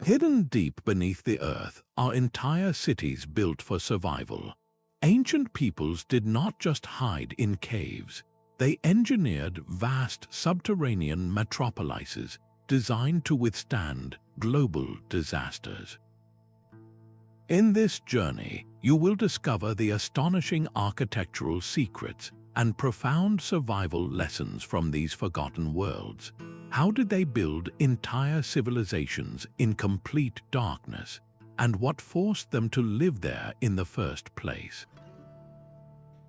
Hidden deep beneath the earth are entire cities built for survival. Ancient peoples did not just hide in caves. They engineered vast subterranean metropolises designed to withstand global disasters. In this journey, you will discover the astonishing architectural secrets and profound survival lessons from these forgotten worlds. How did they build entire civilizations in complete darkness, and what forced them to live there in the first place?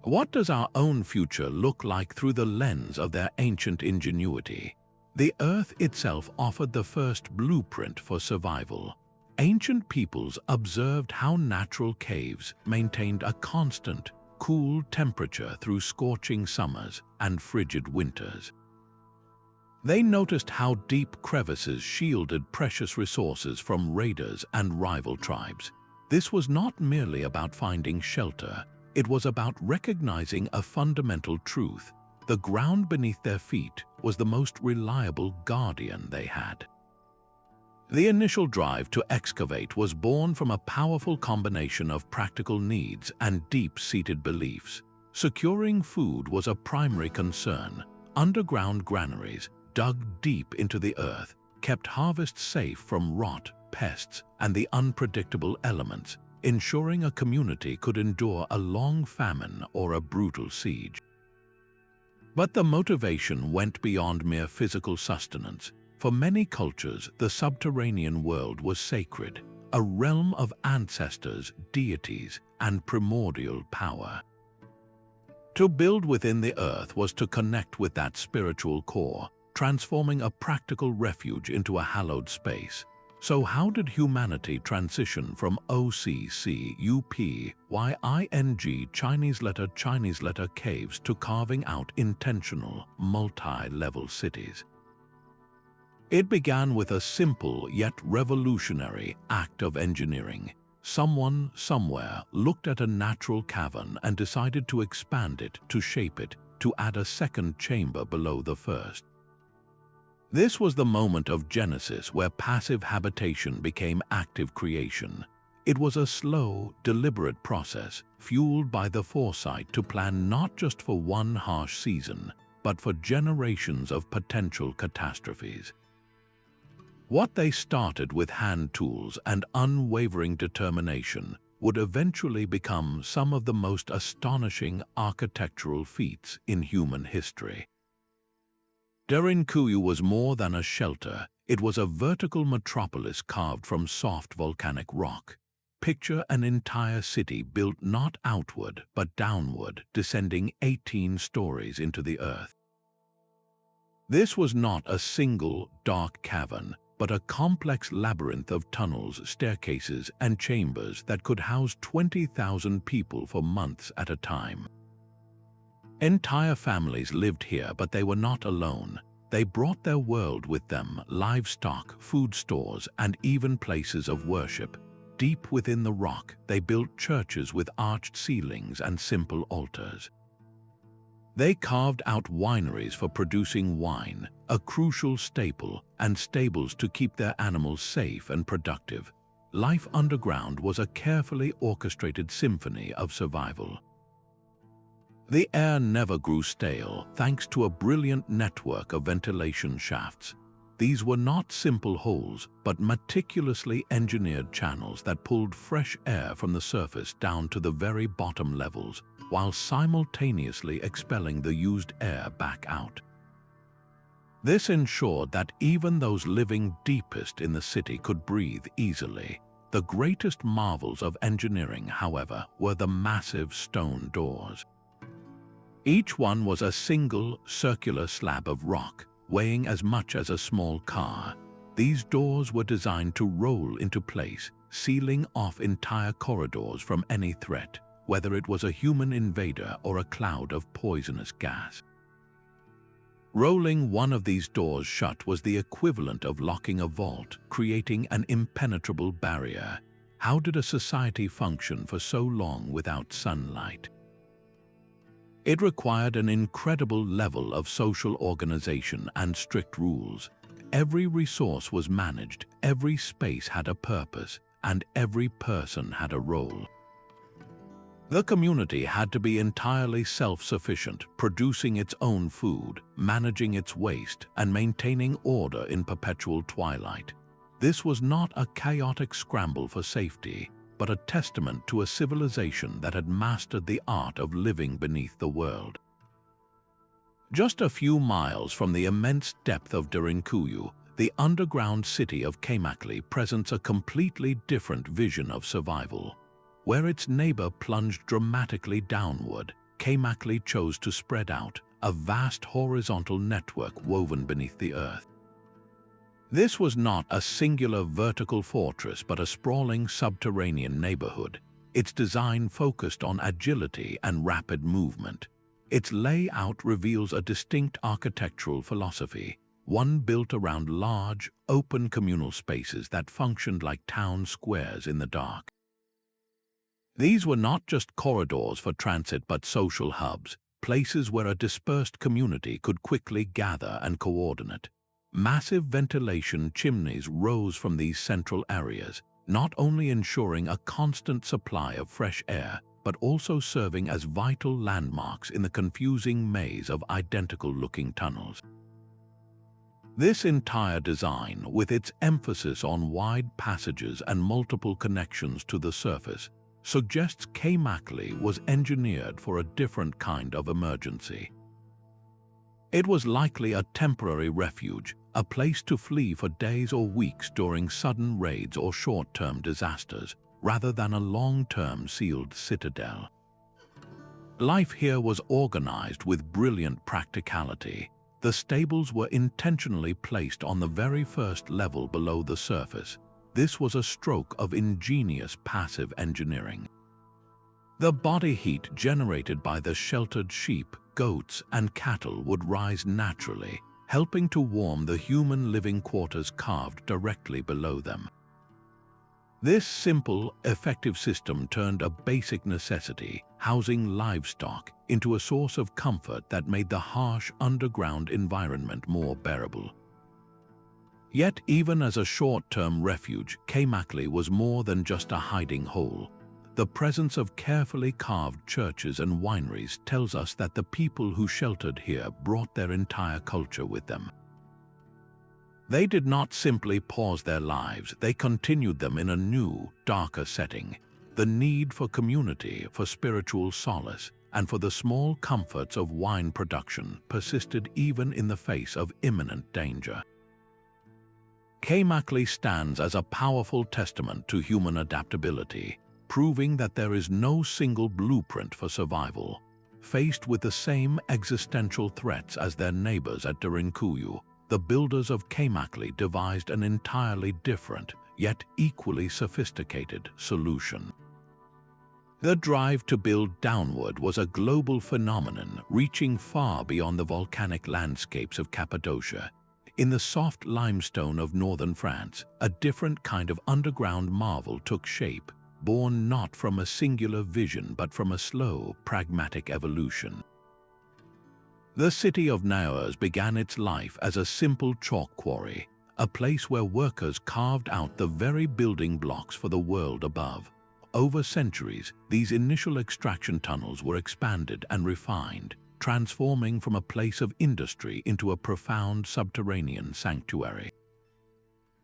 What does our own future look like through the lens of their ancient ingenuity? The Earth itself offered the first blueprint for survival. Ancient peoples observed how natural caves maintained a constant, cool temperature through scorching summers and frigid winters. They noticed how deep crevices shielded precious resources from raiders and rival tribes. This was not merely about finding shelter, it was about recognizing a fundamental truth. The ground beneath their feet was the most reliable guardian they had. The initial drive to excavate was born from a powerful combination of practical needs and deep-seated beliefs. Securing food was a primary concern. Underground granaries, dug deep into the earth, kept harvests safe from rot, pests, and the unpredictable elements, ensuring a community could endure a long famine or a brutal siege. But the motivation went beyond mere physical sustenance. For many cultures, the subterranean world was sacred, a realm of ancestors, deities, and primordial power. To build within the earth was to connect with that spiritual core, transforming a practical refuge into a hallowed space. So how did humanity transition from OCCUPYING Chinese letter caves to carving out intentional, multi-level cities? It began with a simple yet revolutionary act of engineering. Someone, somewhere, looked at a natural cavern and decided to expand it, to shape it, to add a second chamber below the first. This was the moment of Genesis where passive habitation became active creation. It was a slow, deliberate process, fueled by the foresight to plan not just for one harsh season, but for generations of potential catastrophes. What they started with hand tools and unwavering determination would eventually become some of the most astonishing architectural feats in human history. Derinkuyu was more than a shelter, it was a vertical metropolis carved from soft volcanic rock. Picture an entire city built not outward but downward, descending 18 stories into the earth. This was not a single, dark cavern, but a complex labyrinth of tunnels, staircases, and chambers that could house 20,000 people for months at a time. Entire families lived here, but they were not alone. They brought their world with them, livestock, food stores, and even places of worship. Deep within the rock, they built churches with arched ceilings and simple altars. They carved out wineries for producing wine, a crucial staple, and stables to keep their animals safe and productive. Life underground was a carefully orchestrated symphony of survival. The air never grew stale thanks to a brilliant network of ventilation shafts. These were not simple holes, but meticulously engineered channels that pulled fresh air from the surface down to the very bottom levels, while simultaneously expelling the used air back out. This ensured that even those living deepest in the city could breathe easily. The greatest marvels of engineering, however, were the massive stone doors. Each one was a single, circular slab of rock, weighing as much as a small car. These doors were designed to roll into place, sealing off entire corridors from any threat, whether it was a human invader or a cloud of poisonous gas. Rolling one of these doors shut was the equivalent of locking a vault, creating an impenetrable barrier. How did a society function for so long without sunlight? It required an incredible level of social organization and strict rules. Every resource was managed, every space had a purpose, and every person had a role. The community had to be entirely self-sufficient, producing its own food, managing its waste, and maintaining order in perpetual twilight. This was not a chaotic scramble for safety, but a testament to a civilization that had mastered the art of living beneath the world. Just a few miles from the immense depth of Derinkuyu, the underground city of Kamaklı presents a completely different vision of survival. Where its neighbor plunged dramatically downward, Kamaklı chose to spread out, a vast horizontal network woven beneath the earth. This was not a singular vertical fortress but a sprawling subterranean neighborhood, its design focused on agility and rapid movement. Its layout reveals a distinct architectural philosophy, one built around large, open communal spaces that functioned like town squares in the dark. These were not just corridors for transit but social hubs, places where a dispersed community could quickly gather and coordinate. Massive ventilation chimneys rose from these central areas, not only ensuring a constant supply of fresh air, but also serving as vital landmarks in the confusing maze of identical-looking tunnels. This entire design, with its emphasis on wide passages and multiple connections to the surface, suggests Kamaklı was engineered for a different kind of emergency. It was likely a temporary refuge, a place to flee for days or weeks during sudden raids or short-term disasters, rather than a long-term sealed citadel. Life here was organized with brilliant practicality. The stables were intentionally placed on the very first level below the surface. This was a stroke of ingenious passive engineering. The body heat generated by the sheltered sheep, goats, and cattle would rise naturally, helping to warm the human living quarters carved directly below them. This simple, effective system turned a basic necessity, housing livestock, into a source of comfort that made the harsh underground environment more bearable. Yet even as a short-term refuge, Kamaklı was more than just a hiding hole. The presence of carefully carved churches and wineries tells us that the people who sheltered here brought their entire culture with them. They did not simply pause their lives, they continued them in a new, darker setting. The need for community, for spiritual solace, and for the small comforts of wine production persisted even in the face of imminent danger. Kamaklı stands as a powerful testament to human adaptability, proving that there is no single blueprint for survival. Faced with the same existential threats as their neighbors at Derinkuyu, the builders of Kamaklı devised an entirely different, yet equally sophisticated solution. The drive to build downward was a global phenomenon reaching far beyond the volcanic landscapes of Cappadocia. In the soft limestone of northern France, a different kind of underground marvel took shape, born not from a singular vision but from a slow, pragmatic evolution. The city of Naours began its life as a simple chalk quarry, a place where workers carved out the very building blocks for the world above. Over centuries, these initial extraction tunnels were expanded and refined, transforming from a place of industry into a profound subterranean sanctuary.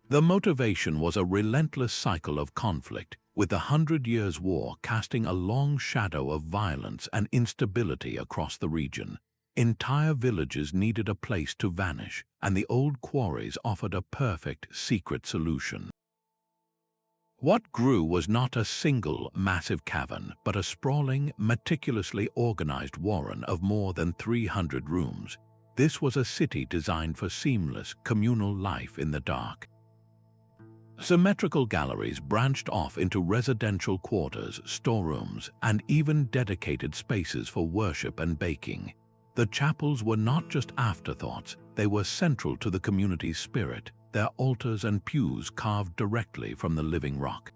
The motivation was a relentless cycle of conflict, with the 100 Years' War casting a long shadow of violence and instability across the region. Entire villages needed a place to vanish, and the old quarries offered a perfect, secret solution. What grew was not a single, massive cavern, but a sprawling, meticulously organized warren of more than 300 rooms. This was a city designed for seamless, communal life in the dark. Symmetrical galleries branched off into residential quarters, storerooms, and even dedicated spaces for worship and baking. The chapels were not just afterthoughts, they were central to the community's spirit, their altars and pews carved directly from the living rock.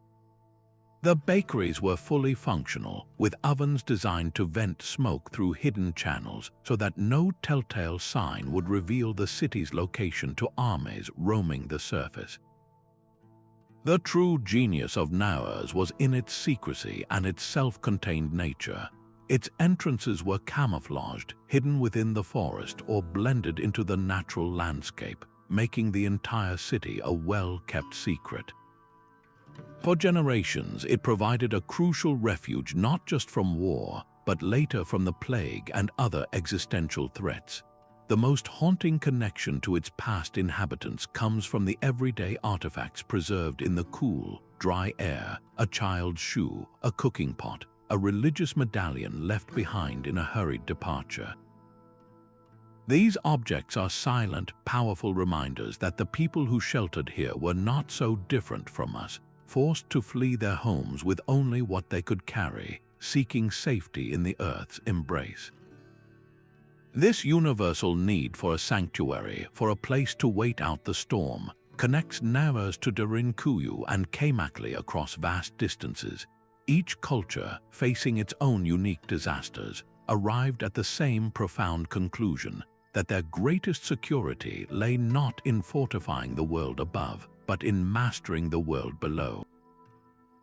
The bakeries were fully functional, with ovens designed to vent smoke through hidden channels so that no telltale sign would reveal the city's location to armies roaming the surface. The true genius of Naours was in its secrecy and its self-contained nature. Its entrances were camouflaged, hidden within the forest or blended into the natural landscape, making the entire city a well-kept secret. For generations, it provided a crucial refuge not just from war, but later from the plague and other existential threats. The most haunting connection to its past inhabitants comes from the everyday artifacts preserved in the cool, dry air: a child's shoe, a cooking pot, a religious medallion left behind in a hurried departure. These objects are silent, powerful reminders that the people who sheltered here were not so different from us, forced to flee their homes with only what they could carry, seeking safety in the earth's embrace. This universal need for a sanctuary, for a place to wait out the storm, connects Naours to Derinkuyu and Kamaklı across vast distances. Each culture, facing its own unique disasters, arrived at the same profound conclusion: that their greatest security lay not in fortifying the world above, but in mastering the world below.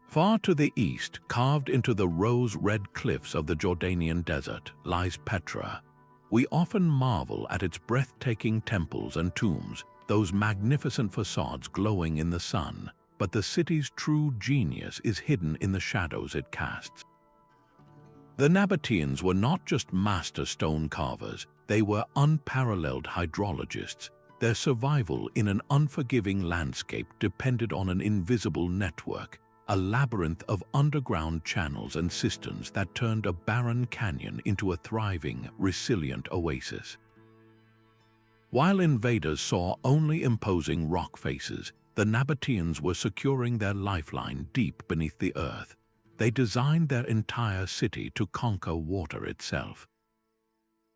Far to the east, carved into the rose-red cliffs of the Jordanian desert, lies Petra. We often marvel at its breathtaking temples and tombs, those magnificent facades glowing in the sun, but the city's true genius is hidden in the shadows it casts. The Nabateans were not just master stone carvers, they were unparalleled hydrologists. Their survival in an unforgiving landscape depended on an invisible network, a labyrinth of underground channels and cisterns that turned a barren canyon into a thriving, resilient oasis. While invaders saw only imposing rock faces, the Nabateans were securing their lifeline deep beneath the earth. They designed their entire city to conquer water itself.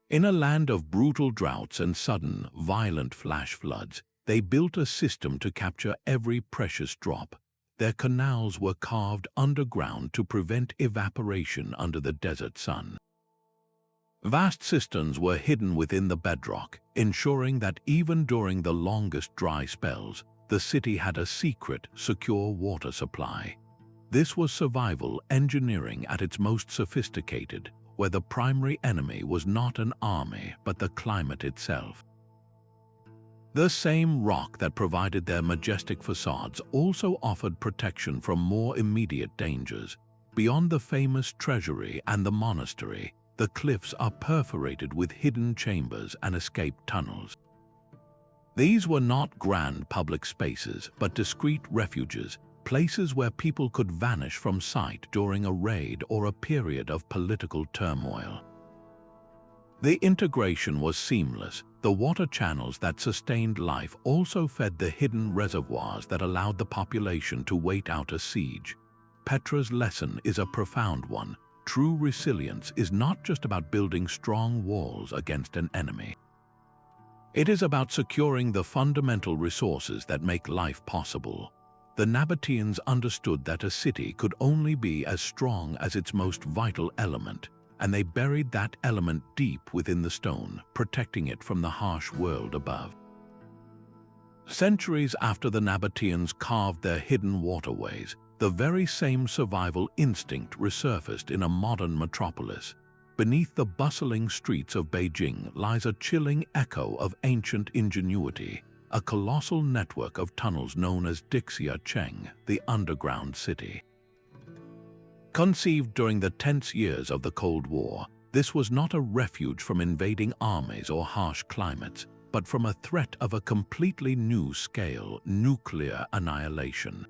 In a land of brutal droughts and sudden, violent flash floods, they built a system to capture every precious drop. Their canals were carved underground to prevent evaporation under the desert sun. Vast cisterns were hidden within the bedrock, ensuring that even during the longest dry spells, the city had a secret, secure water supply. This was survival engineering at its most sophisticated, where the primary enemy was not an army but the climate itself. The same rock that provided their majestic facades also offered protection from more immediate dangers. Beyond the famous treasury and the monastery, the cliffs are perforated with hidden chambers and escape tunnels. These were not grand public spaces, but discreet refuges, places where people could vanish from sight during a raid or a period of political turmoil. The integration was seamless. The water channels that sustained life also fed the hidden reservoirs that allowed the population to wait out a siege. Petra's lesson is a profound one. True resilience is not just about building strong walls against an enemy. It is about securing the fundamental resources that make life possible. The Nabateans understood that a city could only be as strong as its most vital element, and they buried that element deep within the stone, protecting it from the harsh world above. Centuries after the Nabateans carved their hidden waterways, the very same survival instinct resurfaced in a modern metropolis. Beneath the bustling streets of Beijing lies a chilling echo of ancient ingenuity, a colossal network of tunnels known as Dixia Cheng, the underground city. Conceived during the tense years of the Cold War, this was not a refuge from invading armies or harsh climates, but from a threat of a completely new scale: nuclear annihilation.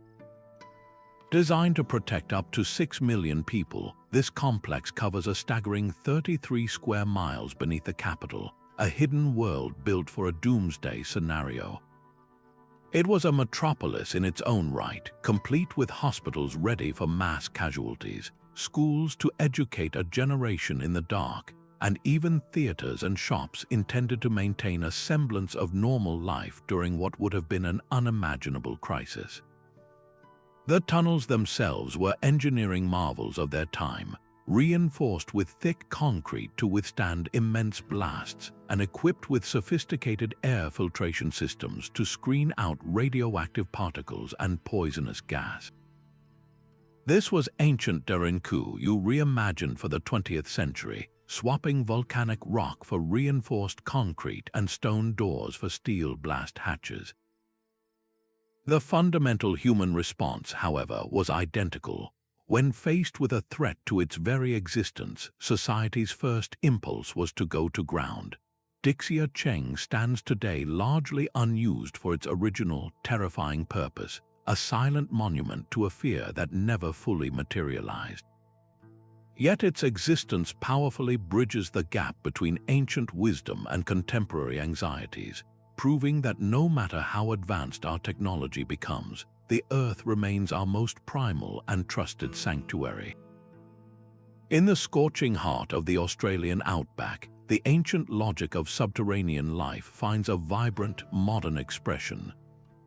Designed to protect up to 6 million people, this complex covers a staggering 33 square miles beneath the capital, a hidden world built for a doomsday scenario. It was a metropolis in its own right, complete with hospitals ready for mass casualties, schools to educate a generation in the dark, and even theaters and shops intended to maintain a semblance of normal life during what would have been an unimaginable crisis. The tunnels themselves were engineering marvels of their time, reinforced with thick concrete to withstand immense blasts and equipped with sophisticated air filtration systems to screen out radioactive particles and poisonous gas. This was ancient Derinkuyu reimagined for the 20th century, swapping volcanic rock for reinforced concrete and stone doors for steel blast hatches. The fundamental human response, however, was identical. When faced with a threat to its very existence, society's first impulse was to go to ground. Dixia Cheng stands today largely unused for its original, terrifying purpose, a silent monument to a fear that never fully materialized. Yet its existence powerfully bridges the gap between ancient wisdom and contemporary anxieties, proving that no matter how advanced our technology becomes, the Earth remains our most primal and trusted sanctuary. In the scorching heart of the Australian outback, the ancient logic of subterranean life finds a vibrant, modern expression.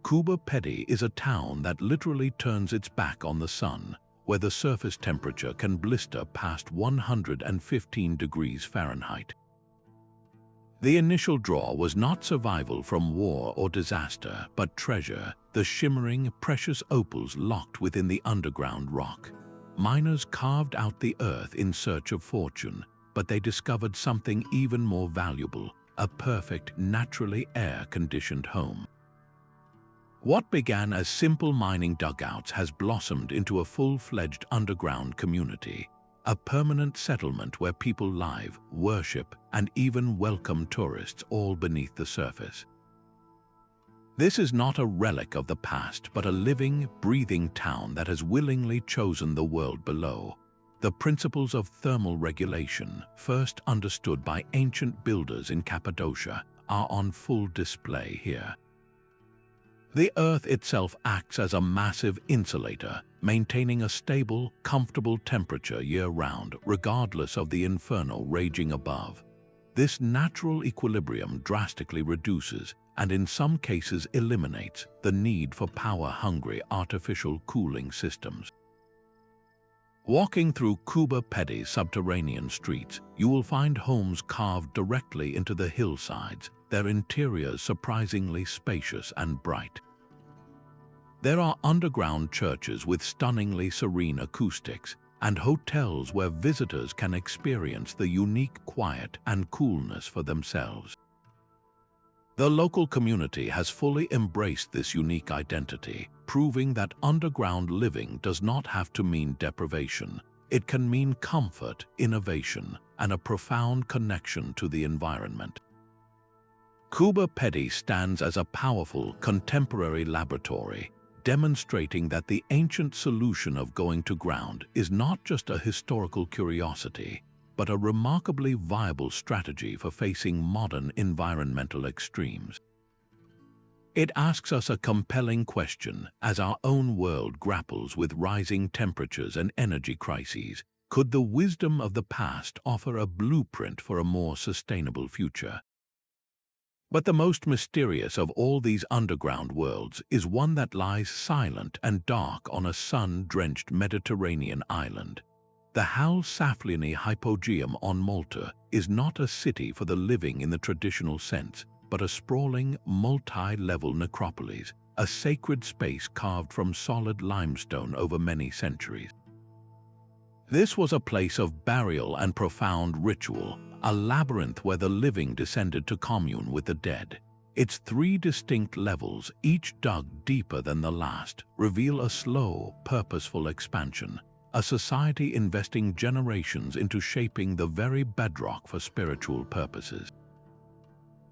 Coober Pedy is a town that literally turns its back on the sun, where the surface temperature can blister past 115 degrees Fahrenheit. The initial draw was not survival from war or disaster, but treasure, the shimmering, precious opals locked within the underground rock. Miners carved out the earth in search of fortune, but they discovered something even more valuable, a perfect, naturally air-conditioned home. What began as simple mining dugouts has blossomed into a full-fledged underground community, a permanent settlement where people live, worship, and even welcome tourists all beneath the surface. This is not a relic of the past, but a living, breathing town that has willingly chosen the world below. The principles of thermal regulation, first understood by ancient builders in Cappadocia, are on full display here. The Earth itself acts as a massive insulator, maintaining a stable, comfortable temperature year-round, regardless of the inferno raging above. This natural equilibrium drastically reduces, and in some cases eliminates, the need for power-hungry artificial cooling systems. Walking through Coober Pedy's subterranean streets, you will find homes carved directly into the hillsides, their interiors surprisingly spacious and bright. There are underground churches with stunningly serene acoustics, and hotels where visitors can experience the unique quiet and coolness for themselves. The local community has fully embraced this unique identity, proving that underground living does not have to mean deprivation. It can mean comfort, innovation, and a profound connection to the environment. Coober Pedy stands as a powerful, contemporary laboratory, demonstrating that the ancient solution of going to ground is not just a historical curiosity, but a remarkably viable strategy for facing modern environmental extremes. It asks us a compelling question as our own world grapples with rising temperatures and energy crises. Could the wisdom of the past offer a blueprint for a more sustainable future? But the most mysterious of all these underground worlds is one that lies silent and dark on a sun-drenched Mediterranean island. The Saflieni Hypogeum on Malta is not a city for the living in the traditional sense, but a sprawling, multi-level necropolis, a sacred space carved from solid limestone over many centuries. This was a place of burial and profound ritual, a labyrinth where the living descended to commune with the dead. Its 3 distinct levels, each dug deeper than the last, reveal a slow, purposeful expansion, a society investing generations into shaping the very bedrock for spiritual purposes.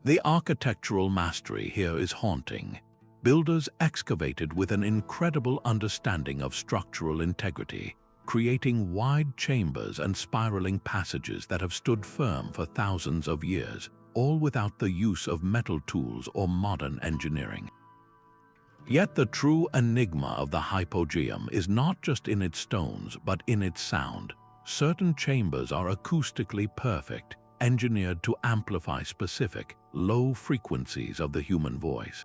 The architectural mastery here is haunting. Builders excavated with an incredible understanding of structural integrity, creating wide chambers and spiraling passages that have stood firm for thousands of years, all without the use of metal tools or modern engineering. Yet the true enigma of the Hypogeum is not just in its stones, but in its sound. Certain chambers are acoustically perfect, engineered to amplify specific, low frequencies of the human voice.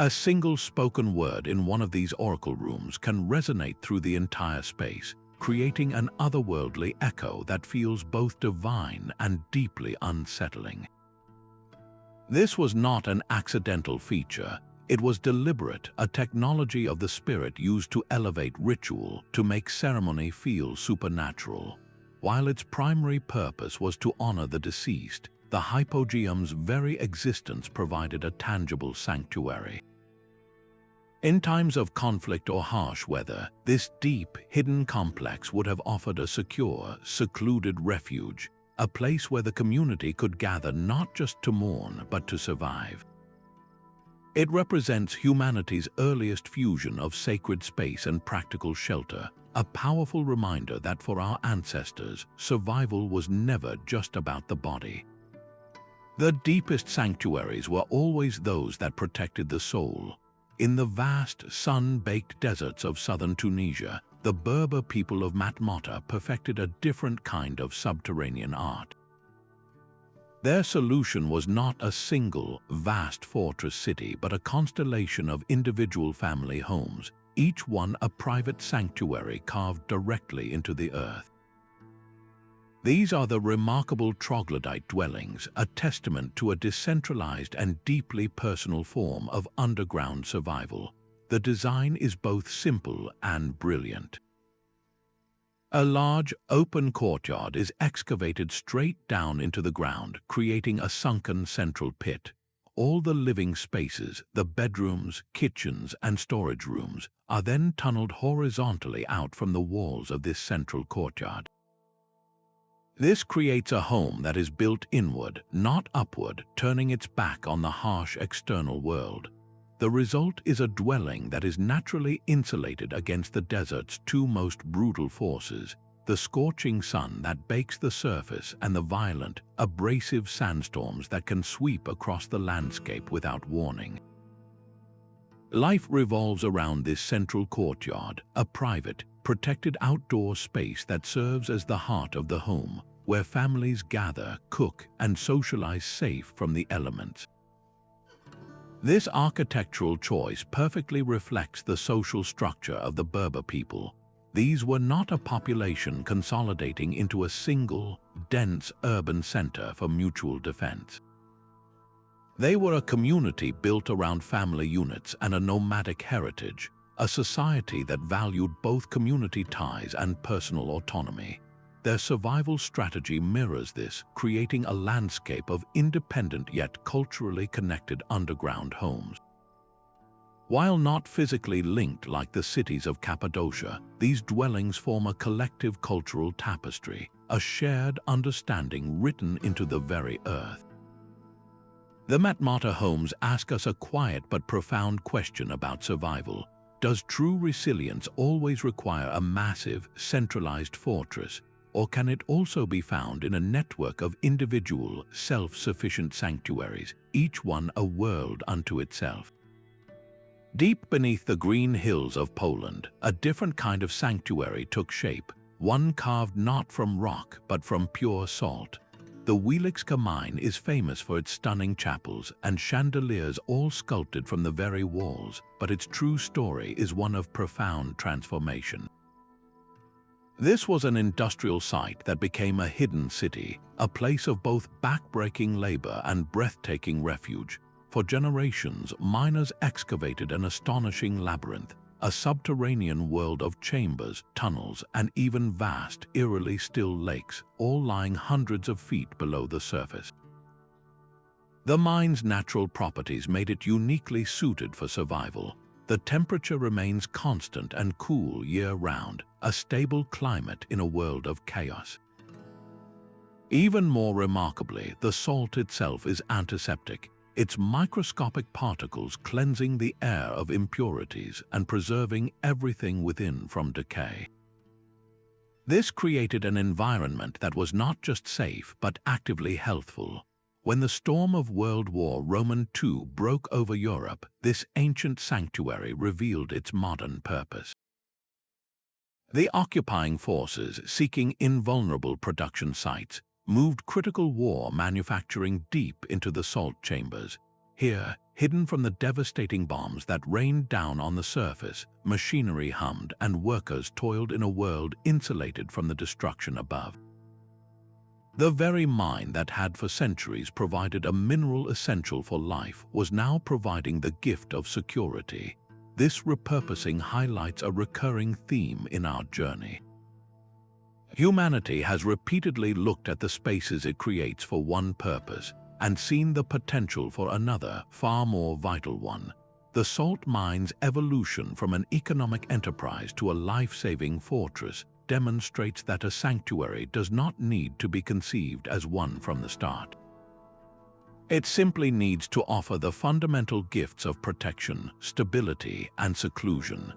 A single spoken word in one of these oracle rooms can resonate through the entire space, creating an otherworldly echo that feels both divine and deeply unsettling. This was not an accidental feature. It was deliberate, a technology of the spirit used to elevate ritual, to make ceremony feel supernatural. While its primary purpose was to honor the deceased, the Hypogeum's very existence provided a tangible sanctuary. In times of conflict or harsh weather, this deep, hidden complex would have offered a secure, secluded refuge, a place where the community could gather not just to mourn, but to survive. It represents humanity's earliest fusion of sacred space and practical shelter, a powerful reminder that for our ancestors, survival was never just about the body. The deepest sanctuaries were always those that protected the soul. In the vast, sun-baked deserts of southern Tunisia, the Berber people of Matmata perfected a different kind of subterranean art. Their solution was not a single, vast fortress city, but a constellation of individual family homes, each one a private sanctuary carved directly into the earth. These are the remarkable Troglodyte dwellings, a testament to a decentralized and deeply personal form of underground survival. The design is both simple and brilliant. A large, open courtyard is excavated straight down into the ground, creating a sunken central pit. All the living spaces, the bedrooms, kitchens, and storage rooms, are then tunneled horizontally out from the walls of this central courtyard. This creates a home that is built inward, not upward, turning its back on the harsh external world. The result is a dwelling that is naturally insulated against the desert's two most brutal forces, the scorching sun that bakes the surface and the violent, abrasive sandstorms that can sweep across the landscape without warning. Life revolves around this central courtyard, a private, protected outdoor space that serves as the heart of the home, where families gather, cook, and socialize safe from the elements. This architectural choice perfectly reflects the social structure of the Berber people. These were not a population consolidating into a single, dense urban center for mutual defense. They were a community built around family units and a nomadic heritage, a society that valued both community ties and personal autonomy. Their survival strategy mirrors this, creating a landscape of independent yet culturally connected underground homes. While not physically linked like the cities of Cappadocia, these dwellings form a collective cultural tapestry, a shared understanding written into the very earth. The Matmata homes ask us a quiet but profound question about survival. Does true resilience always require a massive, centralized fortress? Or can it also be found in a network of individual, self-sufficient sanctuaries, each one a world unto itself? Deep beneath the green hills of Poland, a different kind of sanctuary took shape, one carved not from rock but from pure salt. The Wieliczka mine is famous for its stunning chapels and chandeliers all sculpted from the very walls, but its true story is one of profound transformation. This was an industrial site that became a hidden city, a place of both backbreaking labor and breathtaking refuge. For generations, miners excavated an astonishing labyrinth, a subterranean world of chambers, tunnels, and even vast, eerily still lakes, all lying hundreds of feet below the surface. The mine's natural properties made it uniquely suited for survival. The temperature remains constant and cool year-round, a stable climate in a world of chaos. Even more remarkably, the salt itself is antiseptic, its microscopic particles cleansing the air of impurities and preserving everything within from decay. This created an environment that was not just safe but actively healthful. When the storm of World War II broke over Europe, this ancient sanctuary revealed its modern purpose. The occupying forces, seeking invulnerable production sites, moved critical war manufacturing deep into the salt chambers. Here, hidden from the devastating bombs that rained down on the surface, machinery hummed and workers toiled in a world insulated from the destruction above. The very mine that had for centuries provided a mineral essential for life was now providing the gift of security. This repurposing highlights a recurring theme in our journey. Humanity has repeatedly looked at the spaces it creates for one purpose and seen the potential for another, far more vital one. The salt mine's evolution from an economic enterprise to a life-saving fortress demonstrates that a sanctuary does not need to be conceived as one from the start. It simply needs to offer the fundamental gifts of protection, stability, and seclusion.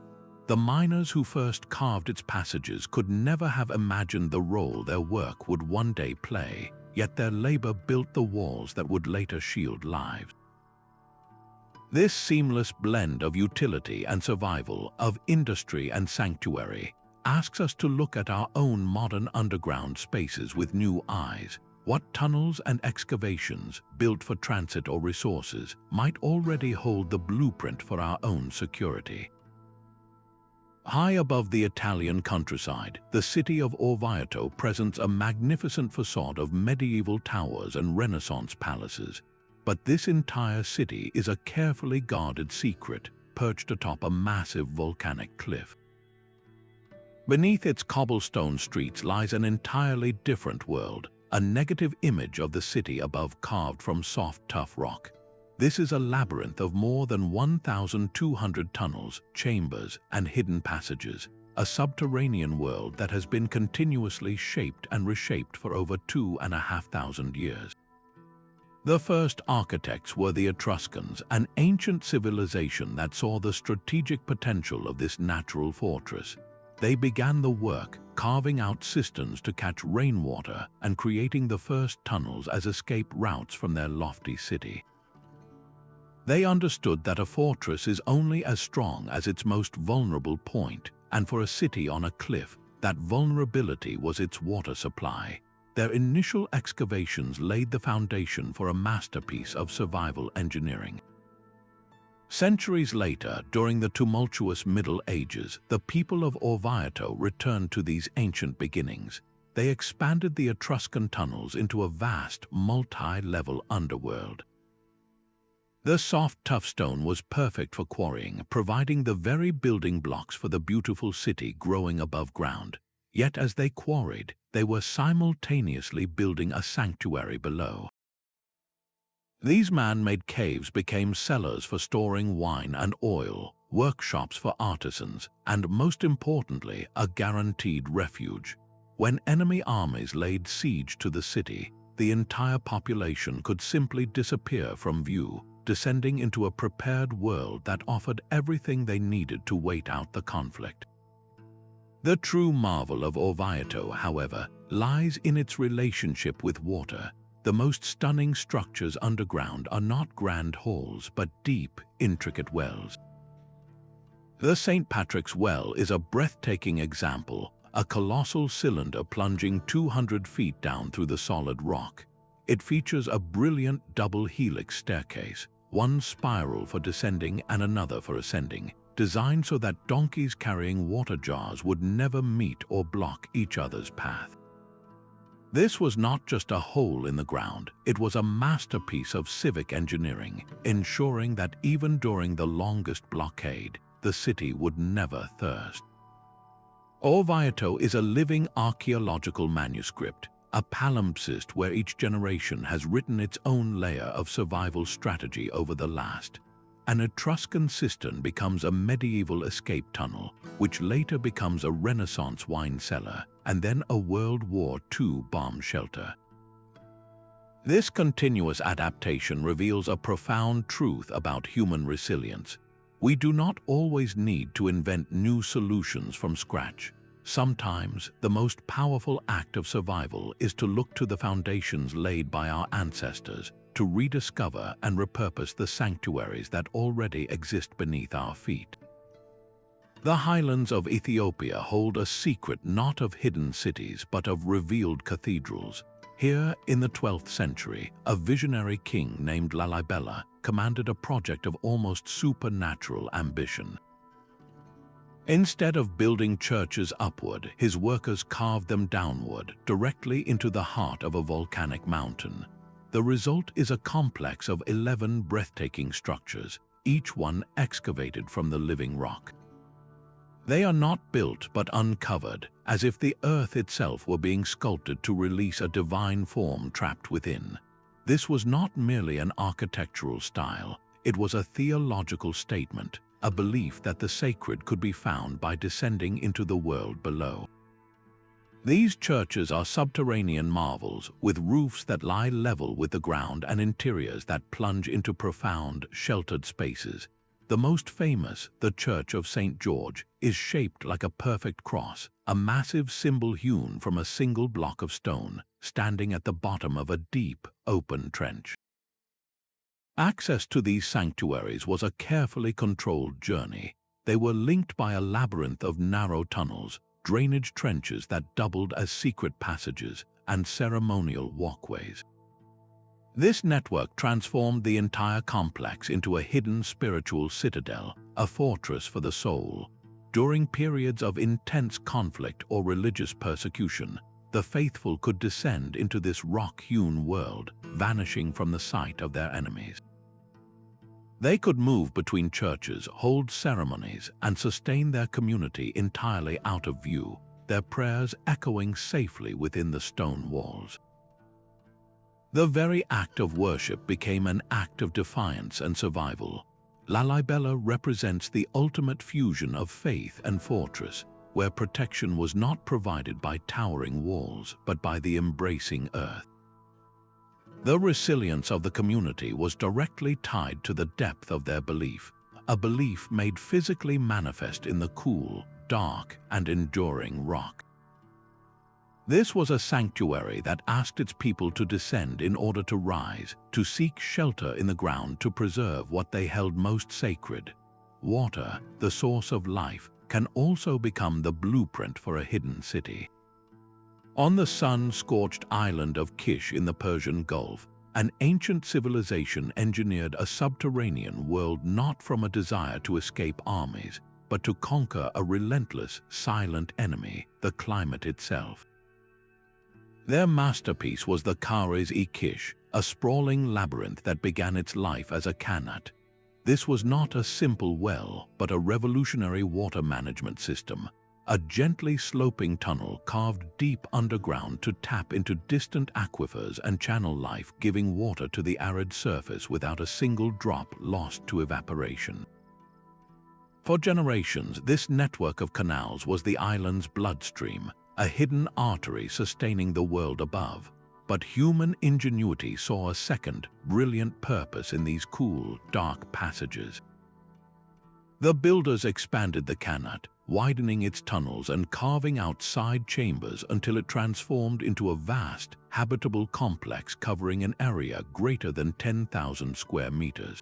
The miners who first carved its passages could never have imagined the role their work would one day play, yet their labor built the walls that would later shield lives. This seamless blend of utility and survival, of industry and sanctuary, asks us to look at our own modern underground spaces with new eyes. What tunnels and excavations, built for transit or resources, might already hold the blueprint for our own security? High above the Italian countryside, the city of Orvieto presents a magnificent facade of medieval towers and Renaissance palaces. But this entire city is a carefully guarded secret, perched atop a massive volcanic cliff. Beneath its cobblestone streets lies an entirely different world, a negative image of the city above carved from soft, tough rock. This is a labyrinth of more than 1,200 tunnels, chambers, and hidden passages, a subterranean world that has been continuously shaped and reshaped for over 2,500 years. The first architects were the Etruscans, an ancient civilization that saw the strategic potential of this natural fortress. They began the work, carving out cisterns to catch rainwater and creating the first tunnels as escape routes from their lofty city. They understood that a fortress is only as strong as its most vulnerable point, and for a city on a cliff, that vulnerability was its water supply. Their initial excavations laid the foundation for a masterpiece of survival engineering. Centuries later, during the tumultuous Middle Ages, the people of Orvieto returned to these ancient beginnings. They expanded the Etruscan tunnels into a vast, multi-level underworld. The soft, tough stone was perfect for quarrying, providing the very building blocks for the beautiful city growing above ground. Yet as they quarried, they were simultaneously building a sanctuary below. These man-made caves became cellars for storing wine and oil, workshops for artisans, and most importantly, a guaranteed refuge. When enemy armies laid siege to the city, the entire population could simply disappear from view, descending into a prepared world that offered everything they needed to wait out the conflict. The true marvel of Orvieto, however, lies in its relationship with water. The most stunning structures underground are not grand halls, but deep, intricate wells. The St. Patrick's Well is a breathtaking example, a colossal cylinder plunging 200 feet down through the solid rock. It features a brilliant double helix staircase, one spiral for descending and another for ascending, designed so that donkeys carrying water jars would never meet or block each other's path. This was not just a hole in the ground, it was a masterpiece of civic engineering, ensuring that even during the longest blockade, the city would never thirst. Orvieto is a living archaeological manuscript, a palimpsest where each generation has written its own layer of survival strategy over the last. An Etruscan cistern becomes a medieval escape tunnel, which later becomes a Renaissance wine cellar, and then a World War II bomb shelter. This continuous adaptation reveals a profound truth about human resilience. We do not always need to invent new solutions from scratch. Sometimes, the most powerful act of survival is to look to the foundations laid by our ancestors, to rediscover and repurpose the sanctuaries that already exist beneath our feet. The highlands of Ethiopia hold a secret not of hidden cities but of revealed cathedrals. Here, in the 12th century, a visionary king named Lalibela commanded a project of almost supernatural ambition. Instead of building churches upward, his workers carved them downward, directly into the heart of a volcanic mountain. The result is a complex of 11 breathtaking structures, each one excavated from the living rock. They are not built but uncovered, as if the earth itself were being sculpted to release a divine form trapped within. This was not merely an architectural style, it was a theological statement, a belief that the sacred could be found by descending into the world below. These churches are subterranean marvels, with roofs that lie level with the ground and interiors that plunge into profound, sheltered spaces. The most famous, the Church of St. George, is shaped like a perfect cross, a massive symbol hewn from a single block of stone, standing at the bottom of a deep, open trench. Access to these sanctuaries was a carefully controlled journey. They were linked by a labyrinth of narrow tunnels, drainage trenches that doubled as secret passages, and ceremonial walkways. This network transformed the entire complex into a hidden spiritual citadel, a fortress for the soul. During periods of intense conflict or religious persecution, the faithful could descend into this rock-hewn world, vanishing from the sight of their enemies. They could move between churches, hold ceremonies, and sustain their community entirely out of view, their prayers echoing safely within the stone walls. The very act of worship became an act of defiance and survival. Lalibela represents the ultimate fusion of faith and fortress, where protection was not provided by towering walls, but by the embracing earth. The resilience of the community was directly tied to the depth of their belief, a belief made physically manifest in the cool, dark, and enduring rock. This was a sanctuary that asked its people to descend in order to rise, to seek shelter in the ground to preserve what they held most sacred. Water, the source of life, can also become the blueprint for a hidden city. On the sun-scorched island of Kish in the Persian Gulf, an ancient civilization engineered a subterranean world not from a desire to escape armies, but to conquer a relentless, silent enemy, the climate itself. Their masterpiece was the Kariz, a sprawling labyrinth that began its life as a qanat. This was not a simple well, but a revolutionary water management system, a gently sloping tunnel carved deep underground to tap into distant aquifers and channel life, giving water to the arid surface without a single drop lost to evaporation. For generations, this network of canals was the island's bloodstream, a hidden artery sustaining the world above. But human ingenuity saw a second, brilliant purpose in these cool, dark passages. The builders expanded the qanat, widening its tunnels and carving out side chambers until it transformed into a vast, habitable complex covering an area greater than 10,000 square meters.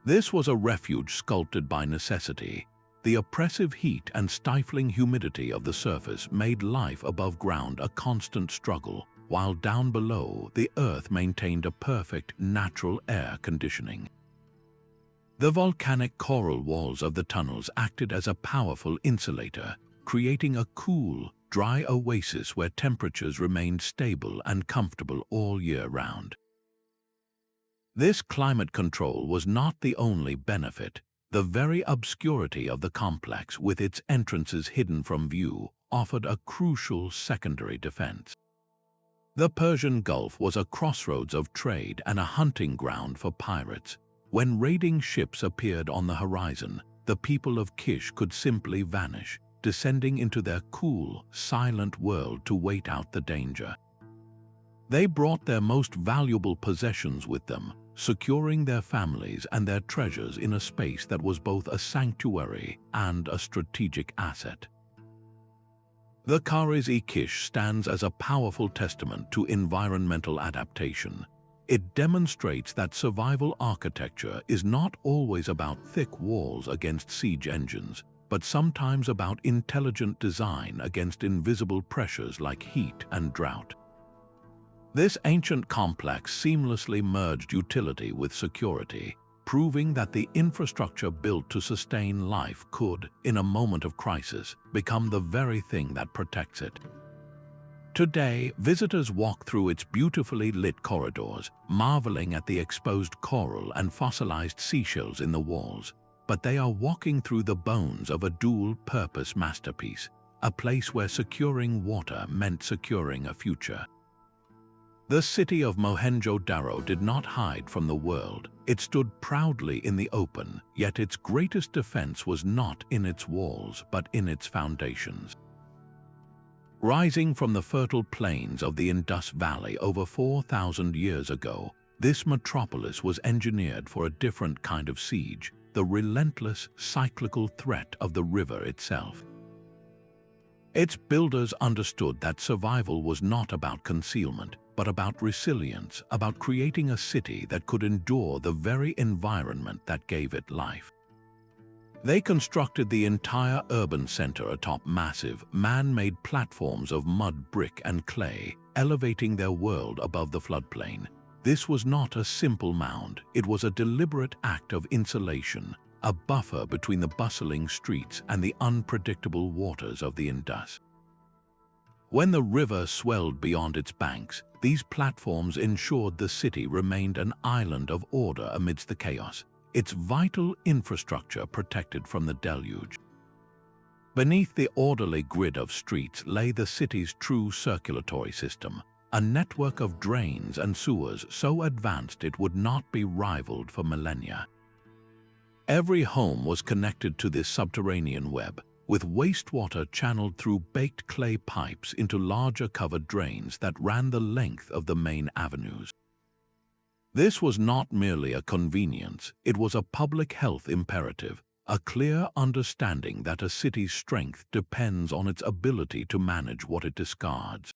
This was a refuge sculpted by necessity. The oppressive heat and stifling humidity of the surface made life above ground a constant struggle, while down below, the earth maintained a perfect natural air conditioning. The volcanic coral walls of the tunnels acted as a powerful insulator, creating a cool, dry oasis where temperatures remained stable and comfortable all year round. This climate control was not the only benefit. The very obscurity of the complex, with its entrances hidden from view, offered a crucial secondary defense. The Persian Gulf was a crossroads of trade and a hunting ground for pirates. When raiding ships appeared on the horizon, the people of Kish could simply vanish, descending into their cool, silent world to wait out the danger. They brought their most valuable possessions with them, securing their families and their treasures in a space that was both a sanctuary and a strategic asset. The Kariz stands as a powerful testament to environmental adaptation. It demonstrates that survival architecture is not always about thick walls against siege engines, but sometimes about intelligent design against invisible pressures like heat and drought. This ancient complex seamlessly merged utility with security, proving that the infrastructure built to sustain life could, in a moment of crisis, become the very thing that protects it. Today, visitors walk through its beautifully lit corridors, marveling at the exposed coral and fossilized seashells in the walls. But they are walking through the bones of a dual-purpose masterpiece, a place where securing water meant securing a future. The city of Mohenjo-Daro did not hide from the world. It stood proudly in the open, yet its greatest defense was not in its walls, but in its foundations. Rising from the fertile plains of the Indus Valley over 4,000 years ago, this metropolis was engineered for a different kind of siege, the relentless, cyclical threat of the river itself. Its builders understood that survival was not about concealment, but about resilience, about creating a city that could endure the very environment that gave it life. They constructed the entire urban center atop massive, man-made platforms of mud, brick, and clay, elevating their world above the floodplain. This was not a simple mound, it was a deliberate act of insulation, a buffer between the bustling streets and the unpredictable waters of the Indus. When the river swelled beyond its banks, these platforms ensured the city remained an island of order amidst the chaos, its vital infrastructure protected from the deluge. Beneath the orderly grid of streets lay the city's true circulatory system, a network of drains and sewers so advanced it would not be rivaled for millennia. Every home was connected to this subterranean web, with wastewater channeled through baked clay pipes into larger covered drains that ran the length of the main avenues. This was not merely a convenience, it was a public health imperative, a clear understanding that a city's strength depends on its ability to manage what it discards.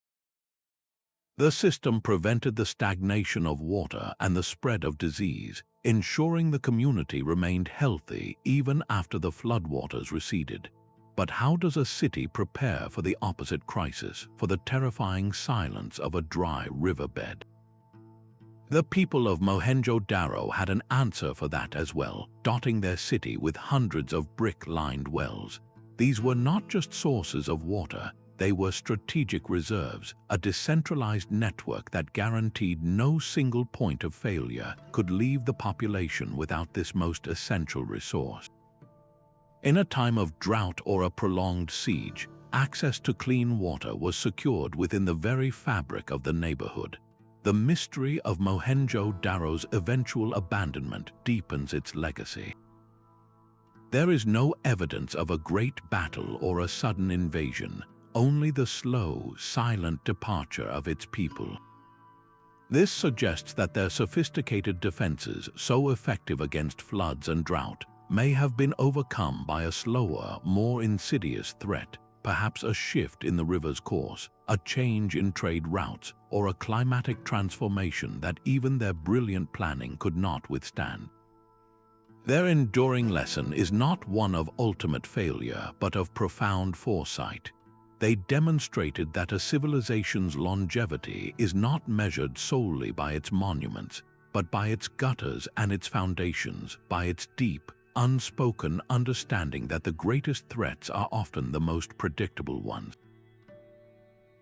The system prevented the stagnation of water and the spread of disease, ensuring the community remained healthy even after the floodwaters receded. But how does a city prepare for the opposite crisis, for the terrifying silence of a dry riverbed? The people of Mohenjo-Daro had an answer for that as well, dotting their city with hundreds of brick-lined wells. These were not just sources of water, they were strategic reserves, a decentralized network that guaranteed no single point of failure could leave the population without this most essential resource. In a time of drought or a prolonged siege, access to clean water was secured within the very fabric of the neighborhood. The mystery of Mohenjo-Daro's eventual abandonment deepens its legacy. There is no evidence of a great battle or a sudden invasion, only the slow, silent departure of its people. This suggests that their sophisticated defenses, so effective against floods and drought, may have been overcome by a slower, more insidious threat, perhaps a shift in the river's course, a change in trade routes, or a climatic transformation that even their brilliant planning could not withstand. Their enduring lesson is not one of ultimate failure, but of profound foresight. They demonstrated that a civilization's longevity is not measured solely by its monuments, but by its gutters and its foundations, by its deep, unspoken understanding that the greatest threats are often the most predictable ones.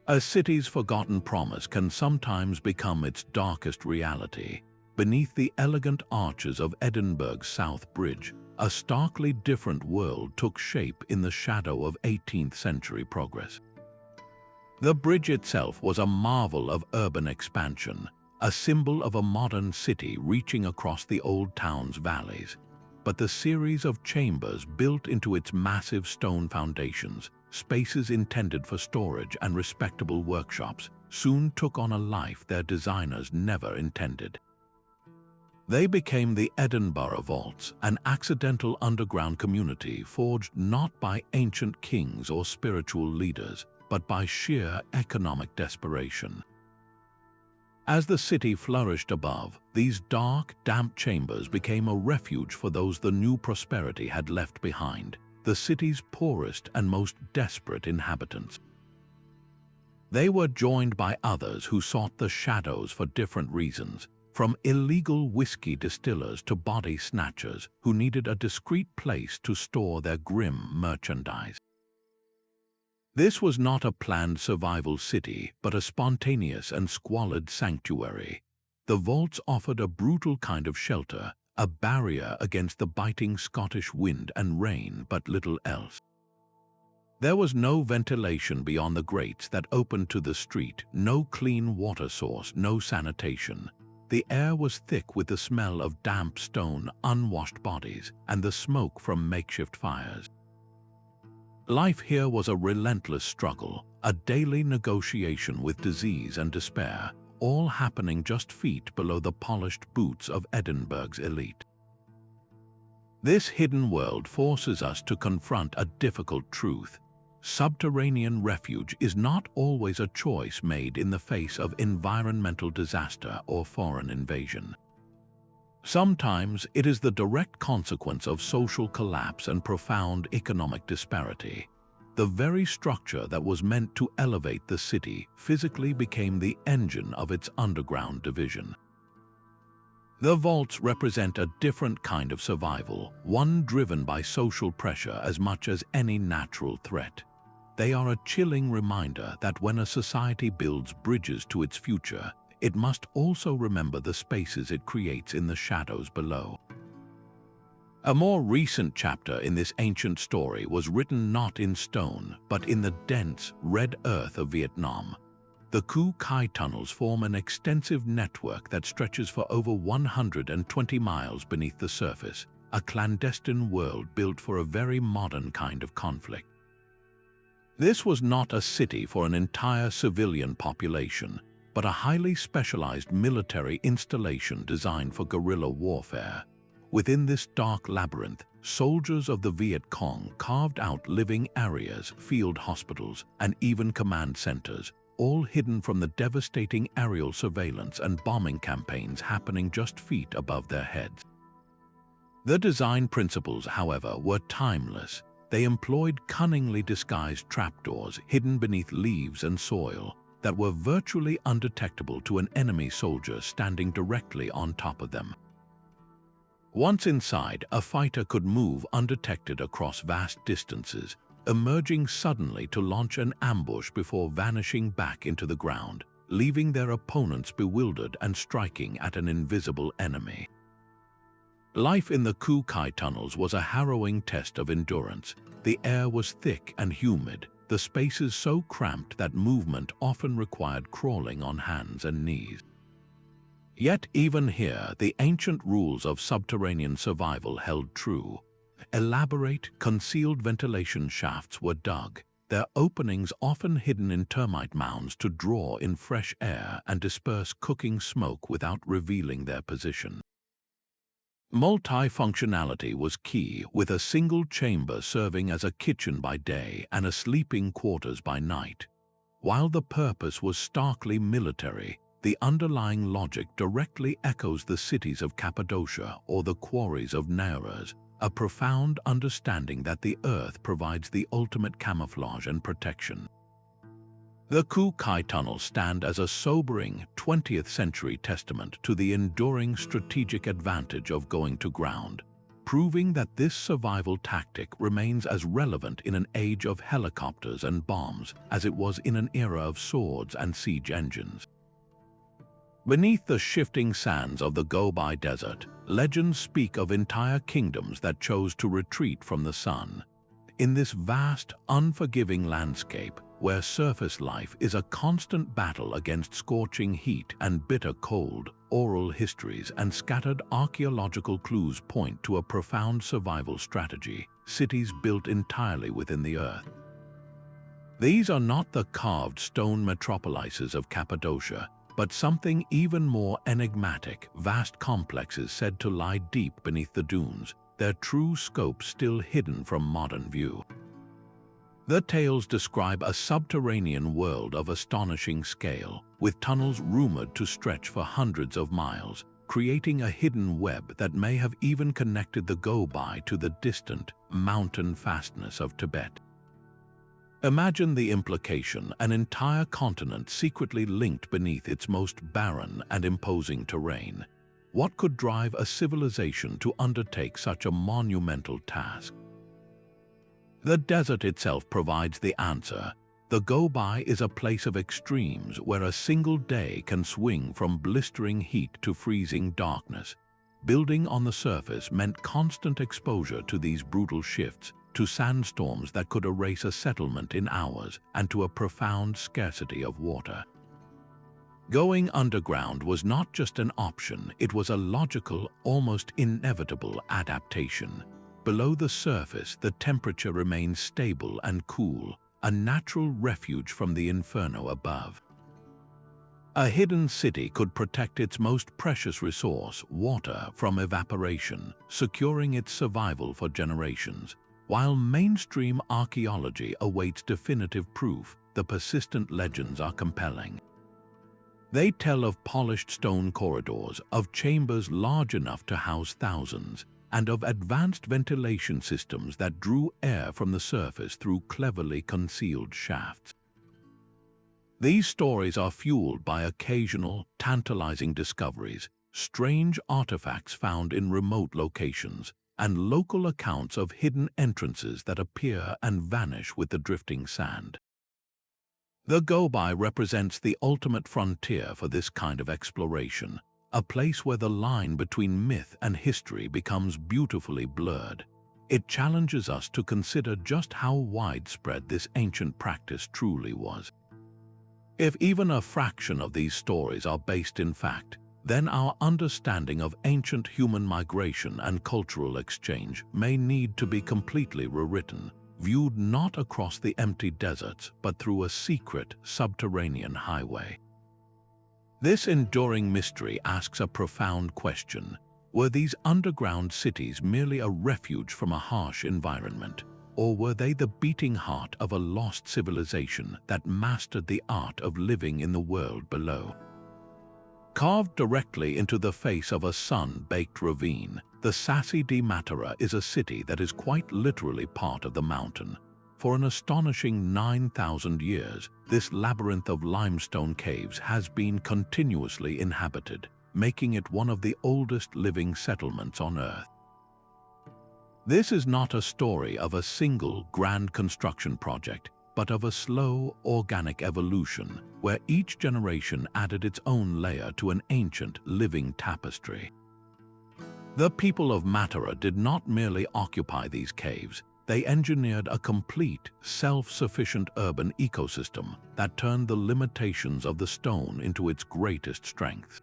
A city's forgotten promise can sometimes become its darkest reality. Beneath the elegant arches of Edinburgh's South Bridge, a starkly different world took shape in the shadow of 18th century progress. The bridge itself was a marvel of urban expansion, a symbol of a modern city reaching across the old town's valleys. But the series of chambers built into its massive stone foundations, spaces intended for storage and respectable workshops, soon took on a life their designers never intended. They became the Edinburgh Vaults, an accidental underground community forged not by ancient kings or spiritual leaders, but by sheer economic desperation. As the city flourished above, these dark, damp chambers became a refuge for those the new prosperity had left behind, the city's poorest and most desperate inhabitants. They were joined by others who sought the shadows for different reasons, from illegal whiskey distillers to body snatchers who needed a discreet place to store their grim merchandise. This was not a planned survival city, but a spontaneous and squalid sanctuary. The vaults offered a brutal kind of shelter, a barrier against the biting Scottish wind and rain, but little else. There was no ventilation beyond the grates that opened to the street, no clean water source, no sanitation. The air was thick with the smell of damp stone, unwashed bodies, and the smoke from makeshift fires. Life here was a relentless struggle, a daily negotiation with disease and despair, all happening just feet below the polished boots of Edinburgh's elite. This hidden world forces us to confront a difficult truth. Subterranean refuge is not always a choice made in the face of environmental disaster or foreign invasion. Sometimes it is the direct consequence of social collapse and profound economic disparity. The very structure that was meant to elevate the city physically became the engine of its underground division. The vaults represent a different kind of survival, one driven by social pressure as much as any natural threat. They are a chilling reminder that when a society builds bridges to its future, it must also remember the spaces it creates in the shadows below. A more recent chapter in this ancient story was written not in stone, but in the dense, red earth of Vietnam. The Cu Khai tunnels form an extensive network that stretches for over 120 miles beneath the surface, a clandestine world built for a very modern kind of conflict. This was not a city for an entire civilian population, but a highly specialized military installation designed for guerrilla warfare. Within this dark labyrinth, soldiers of the Viet Cong carved out living areas, field hospitals, and even command centers, all hidden from the devastating aerial surveillance and bombing campaigns happening just feet above their heads. The design principles, however, were timeless. They employed cunningly disguised trapdoors hidden beneath leaves and soil that were virtually undetectable to an enemy soldier standing directly on top of them. Once inside, a fighter could move undetected across vast distances, emerging suddenly to launch an ambush before vanishing back into the ground, leaving their opponents bewildered and striking at an invisible enemy. Life in the Cu Khai tunnels was a harrowing test of endurance. The air was thick and humid, the spaces so cramped that movement often required crawling on hands and knees. Yet even here, the ancient rules of subterranean survival held true. Elaborate, concealed ventilation shafts were dug, their openings often hidden in termite mounds to draw in fresh air and disperse cooking smoke without revealing their position. Multifunctionality was key, with a single chamber serving as a kitchen by day and a sleeping quarters by night. While the purpose was starkly military, the underlying logic directly echoes the cities of Cappadocia or the quarries of Naours, a profound understanding that the earth provides the ultimate camouflage and protection. The Cu Khai tunnels stand as a sobering 20th century testament to the enduring strategic advantage of going to ground, proving that this survival tactic remains as relevant in an age of helicopters and bombs as it was in an era of swords and siege engines. Beneath the shifting sands of the Gobi Desert, legends speak of entire kingdoms that chose to retreat from the sun. In this vast, unforgiving landscape, where surface life is a constant battle against scorching heat and bitter cold, oral histories and scattered archaeological clues point to a profound survival strategy, cities built entirely within the earth. These are not the carved stone metropolises of Cappadocia, but something even more enigmatic, vast complexes said to lie deep beneath the dunes, their true scope still hidden from modern view. The tales describe a subterranean world of astonishing scale, with tunnels rumored to stretch for hundreds of miles, creating a hidden web that may have even connected the Gobi to the distant mountain fastness of Tibet. Imagine the implication: an entire continent secretly linked beneath its most barren and imposing terrain. What could drive a civilization to undertake such a monumental task? The desert itself provides the answer. The Gobi is a place of extremes where a single day can swing from blistering heat to freezing darkness. Building on the surface meant constant exposure to these brutal shifts, to sandstorms that could erase a settlement in hours, and to a profound scarcity of water. Going underground was not just an option, it was a logical, almost inevitable adaptation. Below the surface, the temperature remained stable and cool, a natural refuge from the inferno above. A hidden city could protect its most precious resource, water, from evaporation, securing its survival for generations. While mainstream archaeology awaits definitive proof, the persistent legends are compelling. They tell of polished stone corridors, of chambers large enough to house thousands, and of advanced ventilation systems that drew air from the surface through cleverly concealed shafts. These stories are fueled by occasional, tantalizing discoveries, strange artifacts found in remote locations, and local accounts of hidden entrances that appear and vanish with the drifting sand. The Gobi represents the ultimate frontier for this kind of exploration, a place where the line between myth and history becomes beautifully blurred. It challenges us to consider just how widespread this ancient practice truly was. If even a fraction of these stories are based in fact, then our understanding of ancient human migration and cultural exchange may need to be completely rewritten, viewed not across the empty deserts but through a secret subterranean highway. This enduring mystery asks a profound question. Were these underground cities merely a refuge from a harsh environment, or were they the beating heart of a lost civilization that mastered the art of living in the world below? Carved directly into the face of a sun-baked ravine, the Sassi di Matera is a city that is quite literally part of the mountain. For an astonishing 9,000 years, this labyrinth of limestone caves has been continuously inhabited, making it one of the oldest living settlements on Earth. This is not a story of a single grand construction project, but of a slow, organic evolution, where each generation added its own layer to an ancient, living tapestry. The people of Matera did not merely occupy these caves, they engineered a complete, self-sufficient urban ecosystem that turned the limitations of the stone into its greatest strength.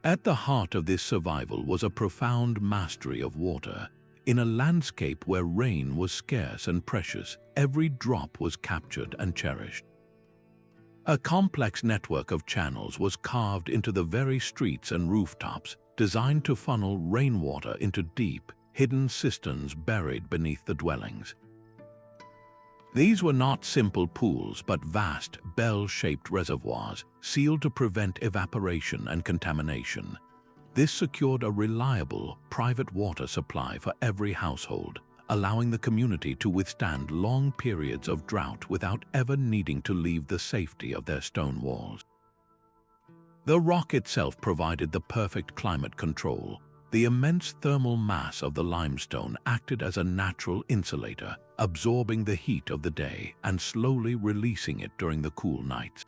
At the heart of this survival was a profound mastery of water. In a landscape where rain was scarce and precious, every drop was captured and cherished. A complex network of channels was carved into the very streets and rooftops, designed to funnel rainwater into deep, hidden cisterns buried beneath the dwellings. These were not simple pools but vast, bell-shaped reservoirs, sealed to prevent evaporation and contamination. This secured a reliable, private water supply for every household, allowing the community to withstand long periods of drought without ever needing to leave the safety of their stone walls. The rock itself provided the perfect climate control. The immense thermal mass of the limestone acted as a natural insulator, absorbing the heat of the day and slowly releasing it during the cool nights.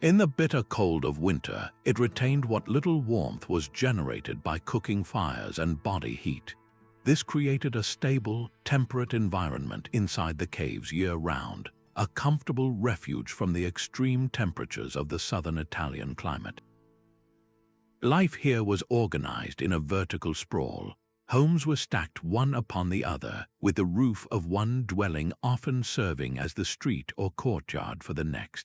In the bitter cold of winter, it retained what little warmth was generated by cooking fires and body heat. This created a stable, temperate environment inside the caves year-round, a comfortable refuge from the extreme temperatures of the southern Italian climate. Life here was organized in a vertical sprawl. Homes were stacked one upon the other, with the roof of one dwelling often serving as the street or courtyard for the next.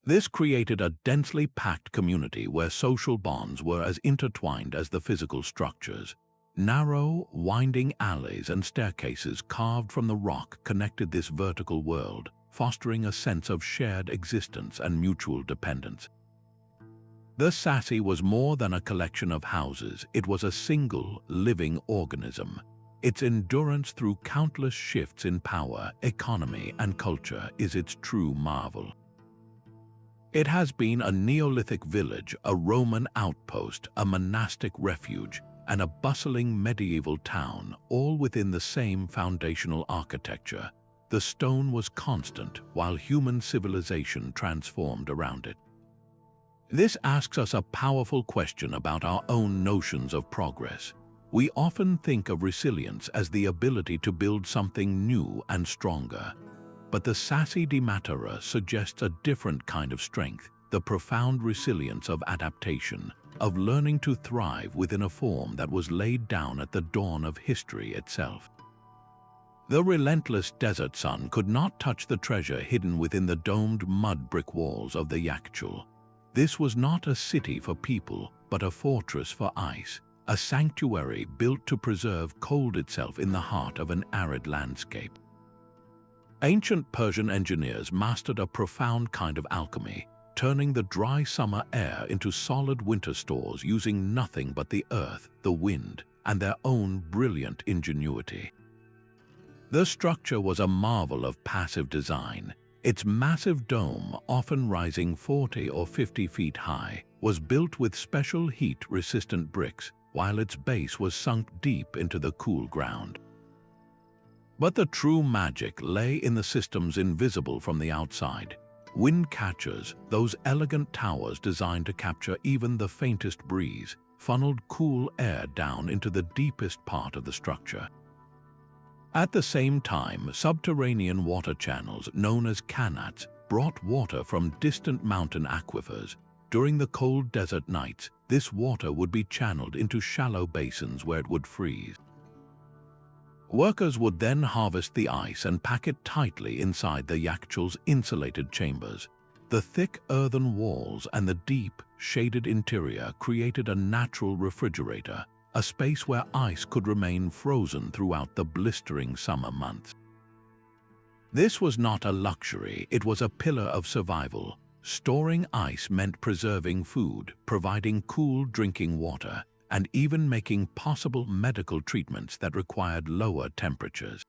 This created a densely packed community where social bonds were as intertwined as the physical structures. Narrow, winding alleys and staircases carved from the rock connected this vertical world, fostering a sense of shared existence and mutual dependence. The Sassi was more than a collection of houses, it was a single, living organism. Its endurance through countless shifts in power, economy, and culture is its true marvel. It has been a Neolithic village, a Roman outpost, a monastic refuge, and a bustling medieval town, all within the same foundational architecture. The stone was constant while human civilization transformed around it. This asks us a powerful question about our own notions of progress. We often think of resilience as the ability to build something new and stronger. But the Sassi di Matera suggests a different kind of strength, the profound resilience of adaptation, of learning to thrive within a form that was laid down at the dawn of history itself. The relentless desert sun could not touch the treasure hidden within the domed mud brick walls of the Yakchul. This was not a city for people, but a fortress for ice, a sanctuary built to preserve cold itself in the heart of an arid landscape. Ancient Persian engineers mastered a profound kind of alchemy, turning the dry summer air into solid winter stores using nothing but the earth, the wind, and their own brilliant ingenuity. The structure was a marvel of passive design. Its massive dome, often rising 40 or 50 feet high, was built with special heat-resistant bricks, while its base was sunk deep into the cool ground. But the true magic lay in the systems invisible from the outside. Wind catchers, those elegant towers designed to capture even the faintest breeze, funneled cool air down into the deepest part of the structure. At the same time, subterranean water channels, known as kanats, brought water from distant mountain aquifers. During the cold desert nights, this water would be channeled into shallow basins where it would freeze. Workers would then harvest the ice and pack it tightly inside the Yakchul's insulated chambers. The thick earthen walls and the deep, shaded interior created a natural refrigerator, a space where ice could remain frozen throughout the blistering summer months. This was not a luxury, it was a pillar of survival. Storing ice meant preserving food, providing cool drinking water, and even making possible medical treatments that required lower temperatures.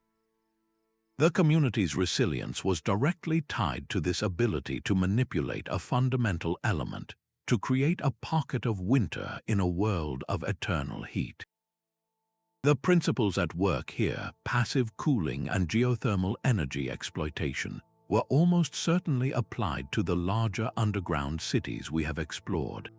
The community's resilience was directly tied to this ability to manipulate a fundamental element, to create a pocket of winter in a world of eternal heat. The principles at work here, passive cooling and geothermal energy exploitation, were almost certainly applied to the larger underground cities we have explored.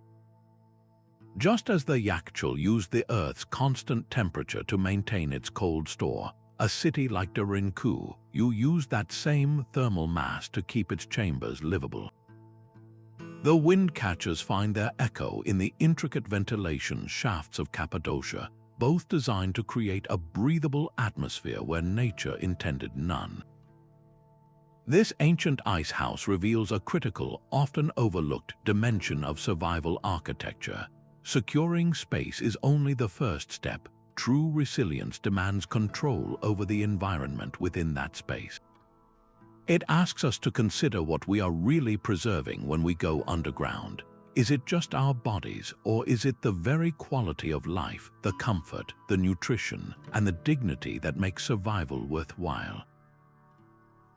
Just as the Yakchul used the Earth's constant temperature to maintain its cold store, a city like Derinkuyu used that same thermal mass to keep its chambers livable. The wind catchers find their echo in the intricate ventilation shafts of Cappadocia, both designed to create a breathable atmosphere where nature intended none. This ancient ice house reveals a critical, often overlooked dimension of survival architecture. Securing space is only the first step. True resilience demands control over the environment within that space. It asks us to consider what we are really preserving when we go underground. Is it just our bodies, or is it the very quality of life, the comfort, the nutrition, and the dignity that makes survival worthwhile?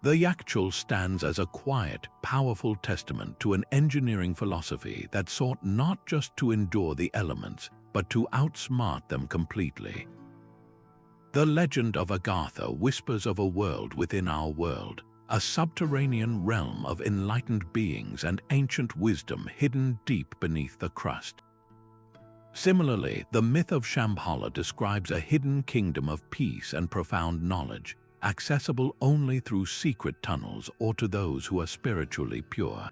The Yakchul stands as a quiet, powerful testament to an engineering philosophy that sought not just to endure the elements, but to outsmart them completely. The legend of Agartha whispers of a world within our world, a subterranean realm of enlightened beings and ancient wisdom hidden deep beneath the crust. Similarly, the myth of Shambhala describes a hidden kingdom of peace and profound knowledge, accessible only through secret tunnels or to those who are spiritually pure.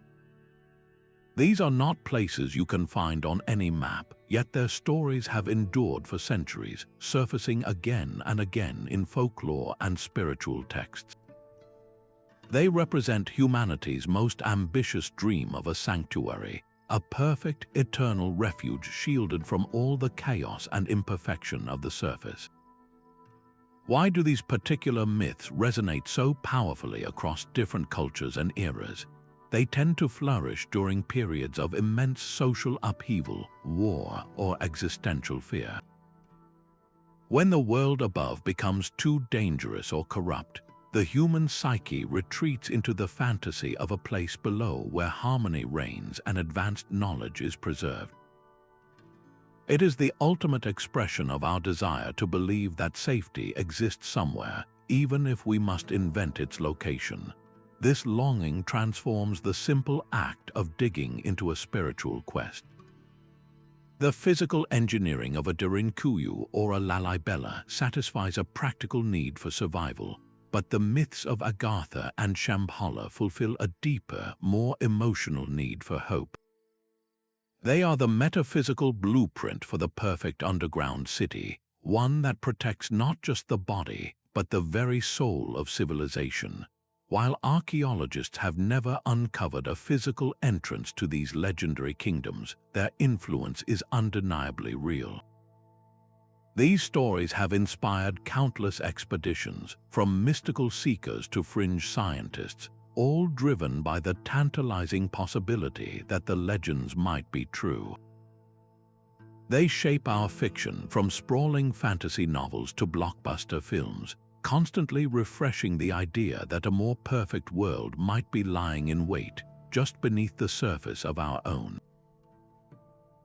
These are not places you can find on any map, yet their stories have endured for centuries, surfacing again and again in folklore and spiritual texts. They represent humanity's most ambitious dream of a sanctuary, a perfect, eternal refuge shielded from all the chaos and imperfection of the surface. Why do these particular myths resonate so powerfully across different cultures and eras? They tend to flourish during periods of immense social upheaval, war, or existential fear. When the world above becomes too dangerous or corrupt, the human psyche retreats into the fantasy of a place below where harmony reigns and advanced knowledge is preserved. It is the ultimate expression of our desire to believe that safety exists somewhere, even if we must invent its location. This longing transforms the simple act of digging into a spiritual quest. The physical engineering of a Derinkuyu or a Lalibela satisfies a practical need for survival, but the myths of Agartha and Shambhala fulfill a deeper, more emotional need for hope. They are the metaphysical blueprint for the perfect underground city, one that protects not just the body, but the very soul of civilization. While archaeologists have never uncovered a physical entrance to these legendary kingdoms, their influence is undeniably real. These stories have inspired countless expeditions, from mystical seekers to fringe scientists, all driven by the tantalizing possibility that the legends might be true. They shape our fiction, from sprawling fantasy novels to blockbuster films, constantly refreshing the idea that a more perfect world might be lying in wait just beneath the surface of our own.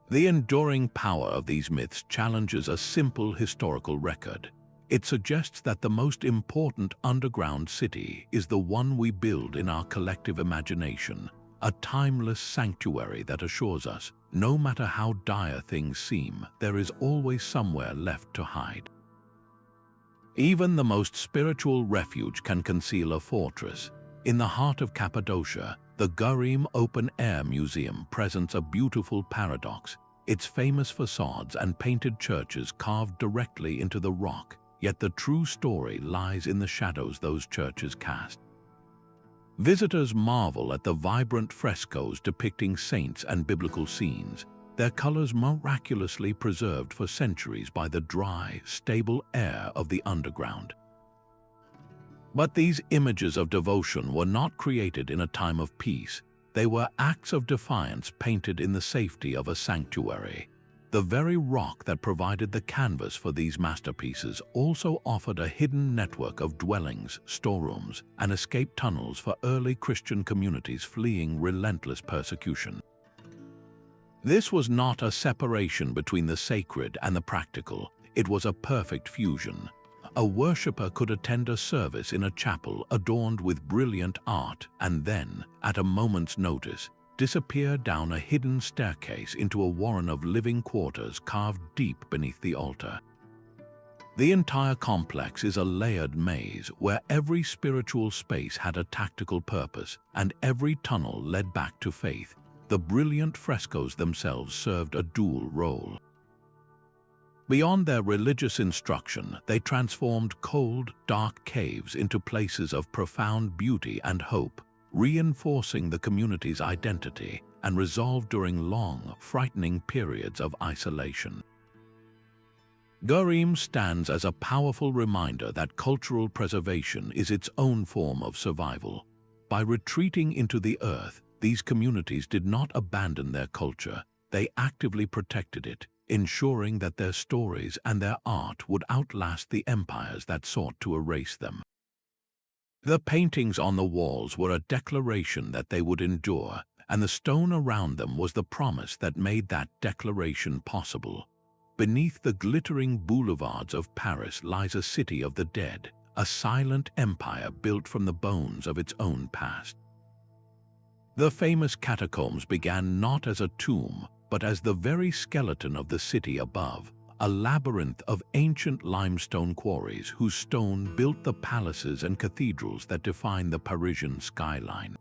The enduring power of these myths challenges a simple historical record. It suggests that the most important underground city is the one we build in our collective imagination, a timeless sanctuary that assures us, no matter how dire things seem, there is always somewhere left to hide. Even the most spiritual refuge can conceal a fortress. In the heart of Cappadocia, the Gurrim Open-Air Museum presents a beautiful paradox, its famous facades and painted churches carved directly into the rock, yet the true story lies in the shadows those churches cast. Visitors marvel at the vibrant frescoes depicting saints and biblical scenes, their colors miraculously preserved for centuries by the dry, stable air of the underground. But these images of devotion were not created in a time of peace. They were acts of defiance painted in the safety of a sanctuary. The very rock that provided the canvas for these masterpieces also offered a hidden network of dwellings, storerooms, and escape tunnels for early Christian communities fleeing relentless persecution. This was not a separation between the sacred and the practical. It was a perfect fusion. A worshipper could attend a service in a chapel adorned with brilliant art and then, at a moment's notice, disappear down a hidden staircase into a warren of living quarters carved deep beneath the altar. The entire complex is a layered maze where every spiritual space had a tactical purpose and every tunnel led back to faith. The brilliant frescoes themselves served a dual role. Beyond their religious instruction, they transformed cold, dark caves into places of profound beauty and hope, reinforcing the community's identity and resolve during long, frightening periods of isolation. Gurrim stands as a powerful reminder that cultural preservation is its own form of survival. By retreating into the earth, these communities did not abandon their culture, they actively protected it, ensuring that their stories and their art would outlast the empires that sought to erase them. The paintings on the walls were a declaration that they would endure, and the stone around them was the promise that made that declaration possible. Beneath the glittering boulevards of Paris lies a city of the dead, a silent empire built from the bones of its own past. The famous catacombs began not as a tomb, but as the very skeleton of the city above, a labyrinth of ancient limestone quarries whose stone built the palaces and cathedrals that define the Parisian skyline.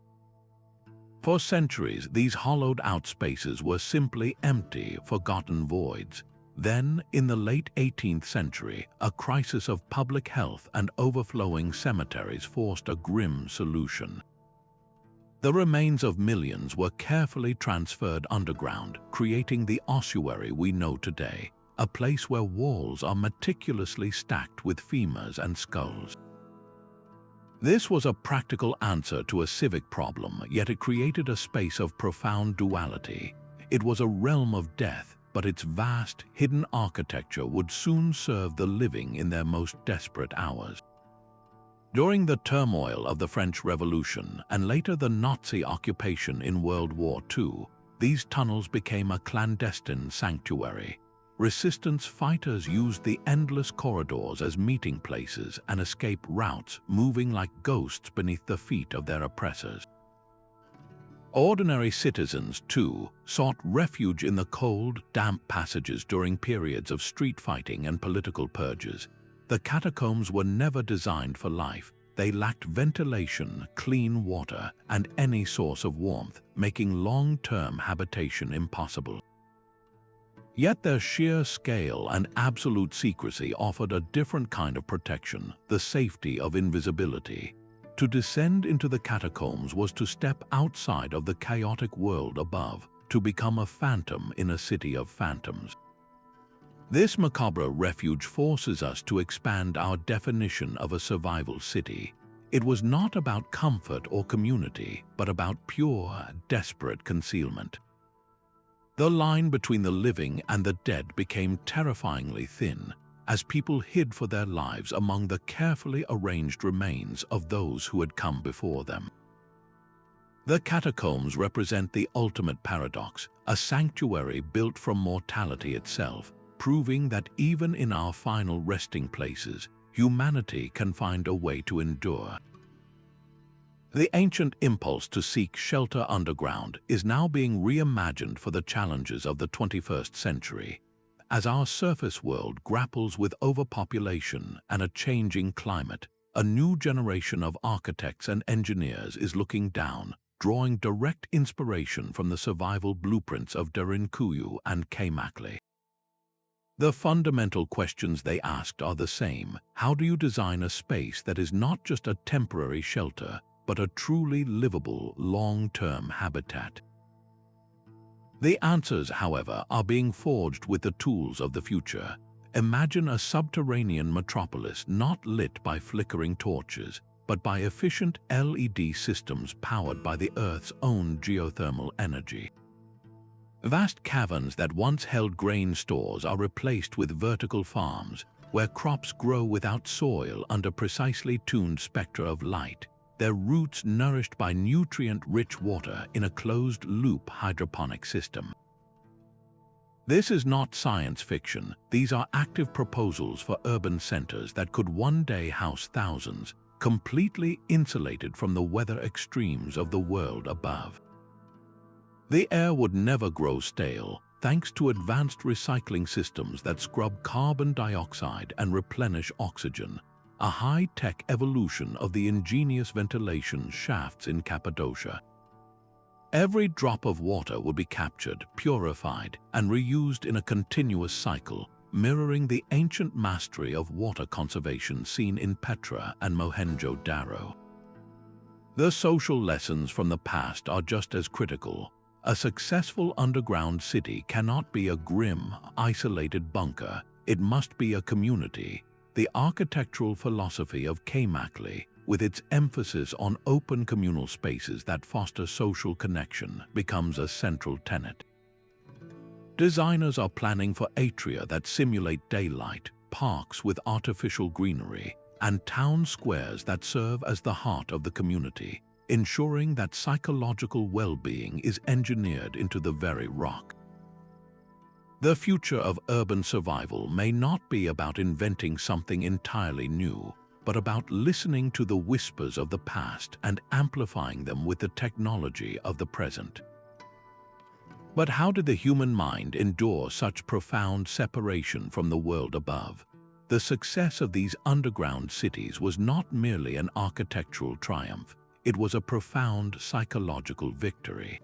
For centuries, these hollowed-out spaces were simply empty, forgotten voids. Then, in the late 18th century, a crisis of public health and overflowing cemeteries forced a grim solution. The remains of millions were carefully transferred underground, creating the ossuary we know today, a place where walls are meticulously stacked with femurs and skulls. This was a practical answer to a civic problem, yet it created a space of profound duality. It was a realm of death, but its vast, hidden architecture would soon serve the living in their most desperate hours. During the turmoil of the French Revolution and later the Nazi occupation in World War II, these tunnels became a clandestine sanctuary. Resistance fighters used the endless corridors as meeting places and escape routes, moving like ghosts beneath the feet of their oppressors. Ordinary citizens, too, sought refuge in the cold, damp passages during periods of street fighting and political purges. The catacombs were never designed for life. They lacked ventilation, clean water, and any source of warmth, making long-term habitation impossible. Yet their sheer scale and absolute secrecy offered a different kind of protection, the safety of invisibility. To descend into the catacombs was to step outside of the chaotic world above, to become a phantom in a city of phantoms. This macabre refuge forces us to expand our definition of a survival city. It was not about comfort or community, but about pure, desperate concealment. The line between the living and the dead became terrifyingly thin, as people hid for their lives among the carefully arranged remains of those who had come before them. The catacombs represent the ultimate paradox, a sanctuary built from mortality itself, proving that even in our final resting places, humanity can find a way to endure. The ancient impulse to seek shelter underground is now being reimagined for the challenges of the 21st century. As our surface world grapples with overpopulation and a changing climate, a new generation of architects and engineers is looking down, drawing direct inspiration from the survival blueprints of Derinkuyu and Kamaklı. The fundamental questions they asked are the same. How do you design a space that is not just a temporary shelter, but a truly livable, long-term habitat? The answers, however, are being forged with the tools of the future. Imagine a subterranean metropolis not lit by flickering torches, but by efficient LED systems powered by the Earth's own geothermal energy. Vast caverns that once held grain stores are replaced with vertical farms, where crops grow without soil under precisely tuned spectra of light, their roots nourished by nutrient-rich water in a closed-loop hydroponic system. This is not science fiction. These are active proposals for urban centers that could one day house thousands, completely insulated from the weather extremes of the world above. The air would never grow stale, thanks to advanced recycling systems that scrub carbon dioxide and replenish oxygen, a high-tech evolution of the ingenious ventilation shafts in Cappadocia. Every drop of water would be captured, purified, and reused in a continuous cycle, mirroring the ancient mastery of water conservation seen in Petra and Mohenjo-Daro. The social lessons from the past are just as critical. A successful underground city cannot be a grim, isolated bunker. It must be a community. The architectural philosophy of Kamaklı, with its emphasis on open communal spaces that foster social connection, becomes a central tenet. Designers are planning for atria that simulate daylight, parks with artificial greenery, and town squares that serve as the heart of the community, ensuring that psychological well-being is engineered into the very rock. The future of urban survival may not be about inventing something entirely new, but about listening to the whispers of the past and amplifying them with the technology of the present. But how did the human mind endure such profound separation from the world above? The success of these underground cities was not merely an architectural triumph. It was a profound psychological victory.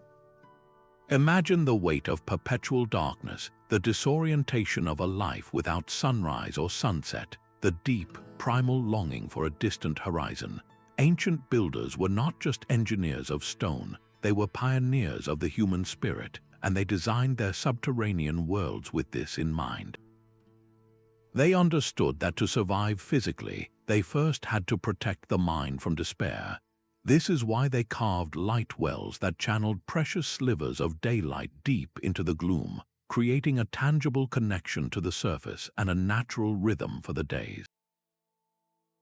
Imagine the weight of perpetual darkness, the disorientation of a life without sunrise or sunset, the deep, primal longing for a distant horizon. Ancient builders were not just engineers of stone, they were pioneers of the human spirit, and they designed their subterranean worlds with this in mind. They understood that to survive physically, they first had to protect the mind from despair. This is why they carved light wells that channeled precious slivers of daylight deep into the gloom, creating a tangible connection to the surface and a natural rhythm for the days.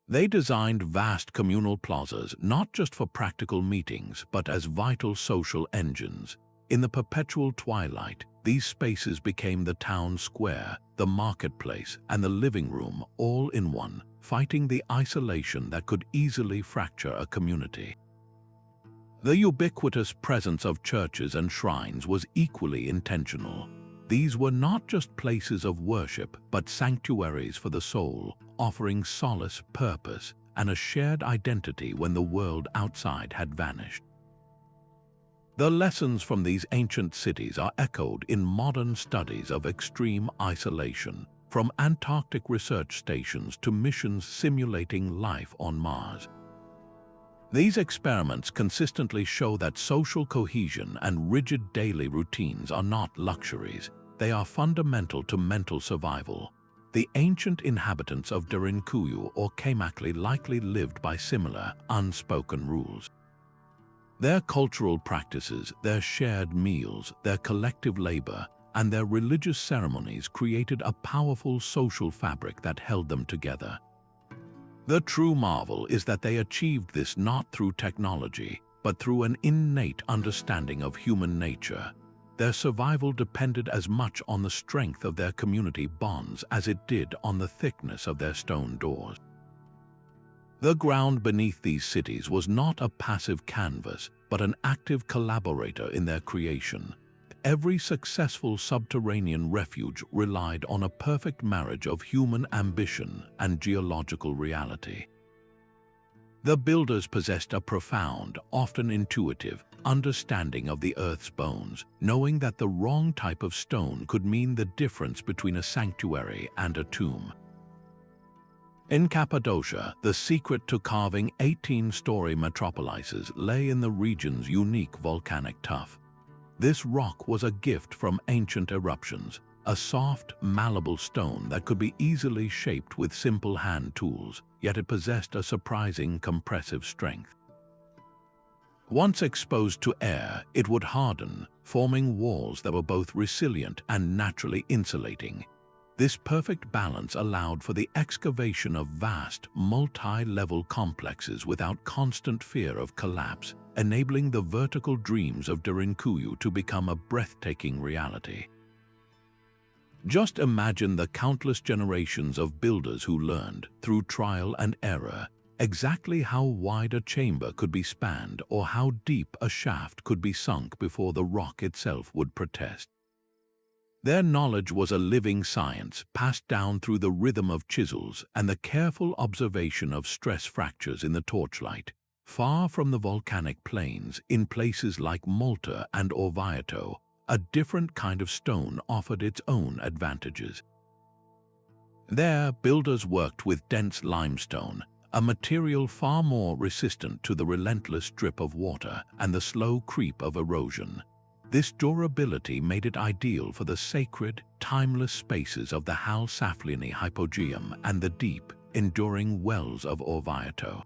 They designed vast communal plazas not just for practical meetings but as vital social engines. In the perpetual twilight, these spaces became the town square, the marketplace, and the living room all in one, fighting the isolation that could easily fracture a community. The ubiquitous presence of churches and shrines was equally intentional. These were not just places of worship, but sanctuaries for the soul, offering solace, purpose, and a shared identity when the world outside had vanished. The lessons from these ancient cities are echoed in modern studies of extreme isolation, from Antarctic research stations to missions simulating life on Mars. These experiments consistently show that social cohesion and rigid daily routines are not luxuries. They are fundamental to mental survival. The ancient inhabitants of Derinkuyu or Kamaklı likely lived by similar, unspoken rules. Their cultural practices, their shared meals, their collective labor, and their religious ceremonies created a powerful social fabric that held them together. The true marvel is that they achieved this not through technology, but through an innate understanding of human nature. Their survival depended as much on the strength of their community bonds as it did on the thickness of their stone doors. The ground beneath these cities was not a passive canvas, but an active collaborator in their creation. Every successful subterranean refuge relied on a perfect marriage of human ambition and geological reality. The builders possessed a profound, often intuitive, understanding of the Earth's bones, knowing that the wrong type of stone could mean the difference between a sanctuary and a tomb. In Cappadocia, the secret to carving 18-story metropolises lay in the region's unique volcanic tuff. This rock was a gift from ancient eruptions, a soft, malleable stone that could be easily shaped with simple hand tools, yet it possessed a surprising compressive strength. Once exposed to air, it would harden, forming walls that were both resilient and naturally insulating. This perfect balance allowed for the excavation of vast, multi-level complexes without constant fear of collapse, enabling the vertical dreams of Derinkuyu to become a breathtaking reality. Just imagine the countless generations of builders who learned, through trial and error, exactly how wide a chamber could be spanned or how deep a shaft could be sunk before the rock itself would protest. Their knowledge was a living science, passed down through the rhythm of chisels and the careful observation of stress fractures in the torchlight. Far from the volcanic plains, in places like Malta and Orvieto, a different kind of stone offered its own advantages. There, builders worked with dense limestone, a material far more resistant to the relentless drip of water and the slow creep of erosion. This durability made it ideal for the sacred, timeless spaces of the Saflieni Hypogeum and the deep, enduring wells of Orvieto.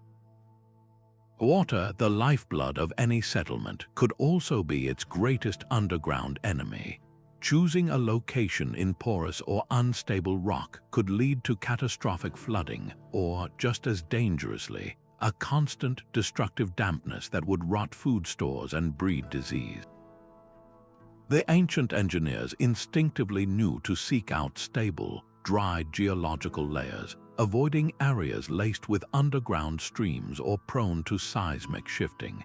Water, the lifeblood of any settlement, could also be its greatest underground enemy. Choosing a location in porous or unstable rock could lead to catastrophic flooding or, just as dangerously, a constant, destructive dampness that would rot food stores and breed disease. The ancient engineers instinctively knew to seek out stable, dry geological layers, avoiding areas laced with underground streams or prone to seismic shifting.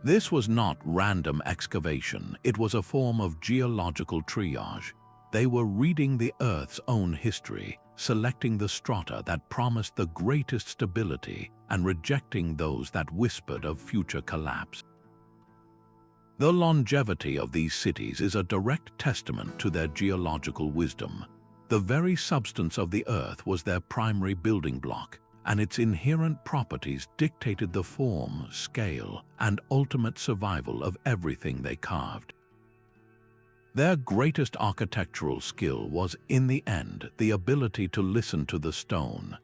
This was not random excavation, it was a form of geological triage. They were reading the Earth's own history, selecting the strata that promised the greatest stability and rejecting those that whispered of future collapse. The longevity of these cities is a direct testament to their geological wisdom. The very substance of the Earth was their primary building block, and its inherent properties dictated the form, scale, and ultimate survival of everything they carved. Their greatest architectural skill was, in the end, the ability to listen to the stone.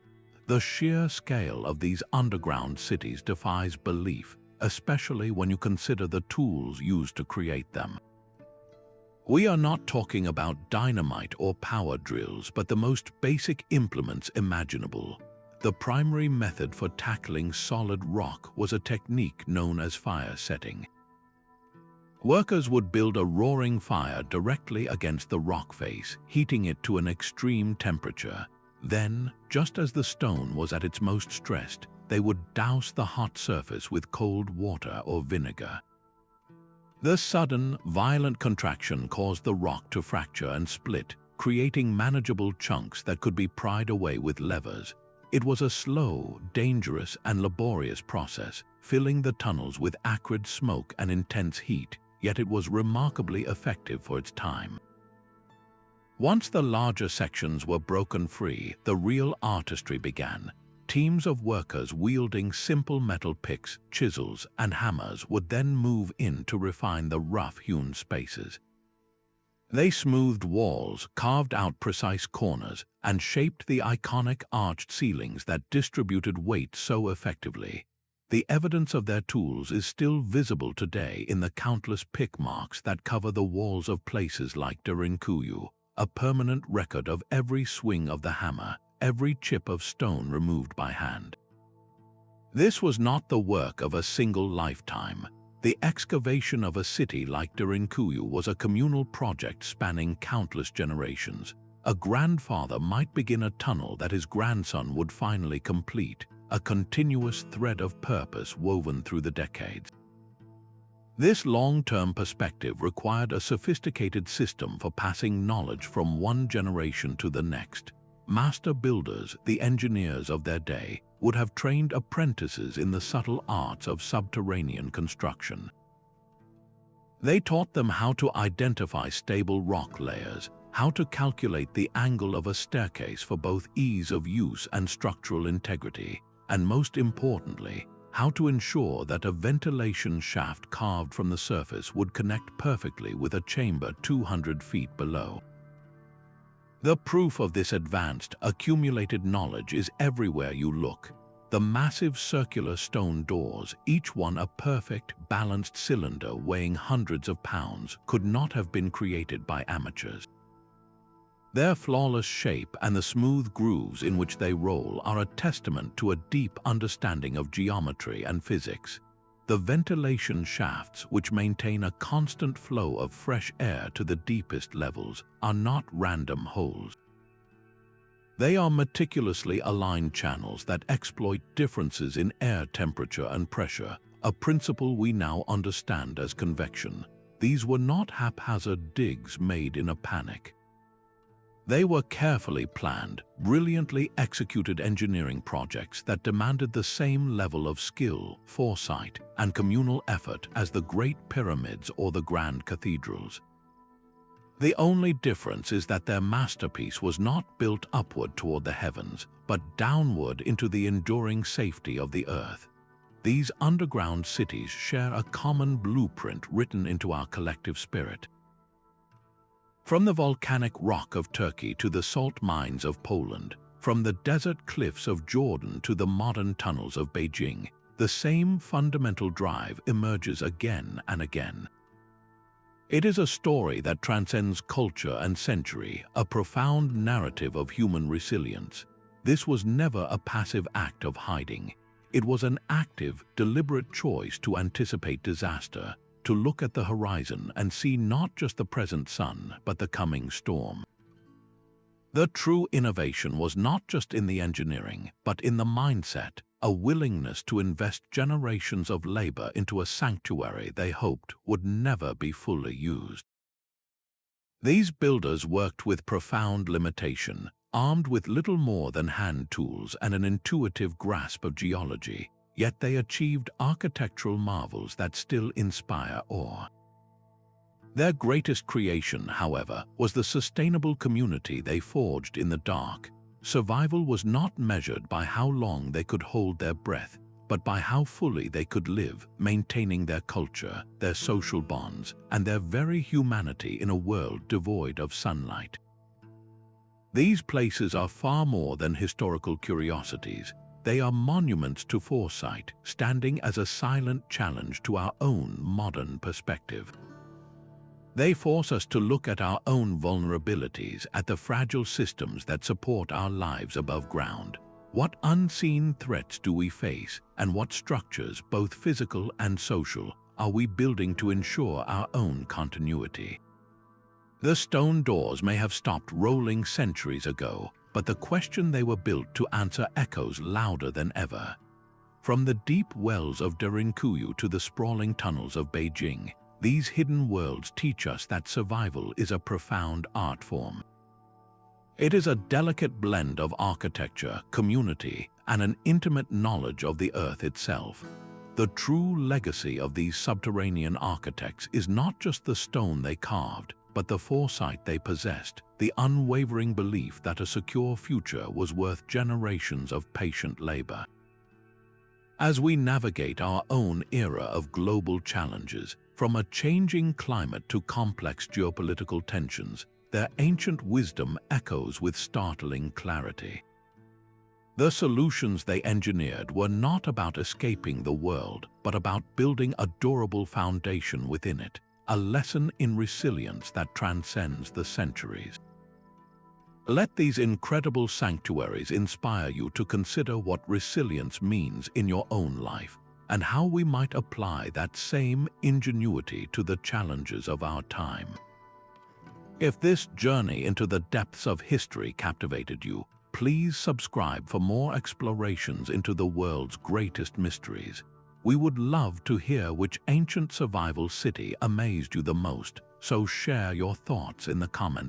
The sheer scale of these underground cities defies belief, especially when you consider the tools used to create them. We are not talking about dynamite or power drills, but the most basic implements imaginable. The primary method for tackling solid rock was a technique known as fire setting. Workers would build a roaring fire directly against the rock face, heating it to an extreme temperature. Then, just as the stone was at its most stressed, they would douse the hot surface with cold water or vinegar. The sudden, violent contraction caused the rock to fracture and split, creating manageable chunks that could be pried away with levers. It was a slow, dangerous, and laborious process, filling the tunnels with acrid smoke and intense heat, yet it was remarkably effective for its time. Once the larger sections were broken free, the real artistry began. Teams of workers wielding simple metal picks, chisels, and hammers would then move in to refine the rough-hewn spaces. They smoothed walls, carved out precise corners, and shaped the iconic arched ceilings that distributed weight so effectively. The evidence of their tools is still visible today in the countless pick marks that cover the walls of places like Derinkuyu, a permanent record of every swing of the hammer, every chip of stone removed by hand. This was not the work of a single lifetime. The excavation of a city like Derinkuyu was a communal project spanning countless generations. A grandfather might begin a tunnel that his grandson would finally complete, a continuous thread of purpose woven through the decades. This long-term perspective required a sophisticated system for passing knowledge from one generation to the next. Master builders, the engineers of their day, would have trained apprentices in the subtle arts of subterranean construction. They taught them how to identify stable rock layers, how to calculate the angle of a staircase for both ease of use and structural integrity, and most importantly, how to ensure that a ventilation shaft carved from the surface would connect perfectly with a chamber 200 feet below. The proof of this advanced, accumulated knowledge is everywhere you look. The massive circular stone doors, each one a perfect, balanced cylinder weighing hundreds of pounds, could not have been created by amateurs. Their flawless shape and the smooth grooves in which they roll are a testament to a deep understanding of geometry and physics. The ventilation shafts, which maintain a constant flow of fresh air to the deepest levels, are not random holes. They are meticulously aligned channels that exploit differences in air temperature and pressure, a principle we now understand as convection. These were not haphazard digs made in a panic. They were carefully planned, brilliantly executed engineering projects that demanded the same level of skill, foresight, and communal effort as the Great Pyramids or the Grand Cathedrals. The only difference is that their masterpiece was not built upward toward the heavens, but downward into the enduring safety of the earth. These underground cities share a common blueprint written into our collective spirit. From the volcanic rock of Turkey to the salt mines of Poland, from the desert cliffs of Jordan to the modern tunnels of Beijing, the same fundamental drive emerges again and again. It is a story that transcends culture and century, a profound narrative of human resilience. This was never a passive act of hiding. It was an active, deliberate choice to anticipate disaster, to look at the horizon and see not just the present sun, but the coming storm. The true innovation was not just in the engineering, but in the mindset, a willingness to invest generations of labor into a sanctuary they hoped would never be fully used. These builders worked with profound limitation, armed with little more than hand tools and an intuitive grasp of geology. Yet they achieved architectural marvels that still inspire awe. Their greatest creation, however, was the sustainable community they forged in the dark. Survival was not measured by how long they could hold their breath, but by how fully they could live, maintaining their culture, their social bonds, and their very humanity in a world devoid of sunlight. These places are far more than historical curiosities. They are monuments to foresight, standing as a silent challenge to our own modern perspective. They force us to look at our own vulnerabilities, at the fragile systems that support our lives above ground. What unseen threats do we face, and what structures, both physical and social, are we building to ensure our own continuity? The stone doors may have stopped rolling centuries ago, but the question they were built to answer echoes louder than ever. From the deep wells of Derinkuyu to the sprawling tunnels of Beijing, these hidden worlds teach us that survival is a profound art form. It is a delicate blend of architecture, community, and an intimate knowledge of the earth itself. The true legacy of these subterranean architects is not just the stone they carved, but the foresight they possessed, the unwavering belief that a secure future was worth generations of patient labor. As we navigate our own era of global challenges, from a changing climate to complex geopolitical tensions, their ancient wisdom echoes with startling clarity. The solutions they engineered were not about escaping the world, but about building a durable foundation within it, a lesson in resilience that transcends the centuries. Let these incredible sanctuaries inspire you to consider what resilience means in your own life, and how we might apply that same ingenuity to the challenges of our time. If this journey into the depths of history captivated you, please subscribe for more explorations into the world's greatest mysteries. We would love to hear which ancient survival city amazed you the most, so share your thoughts in the comments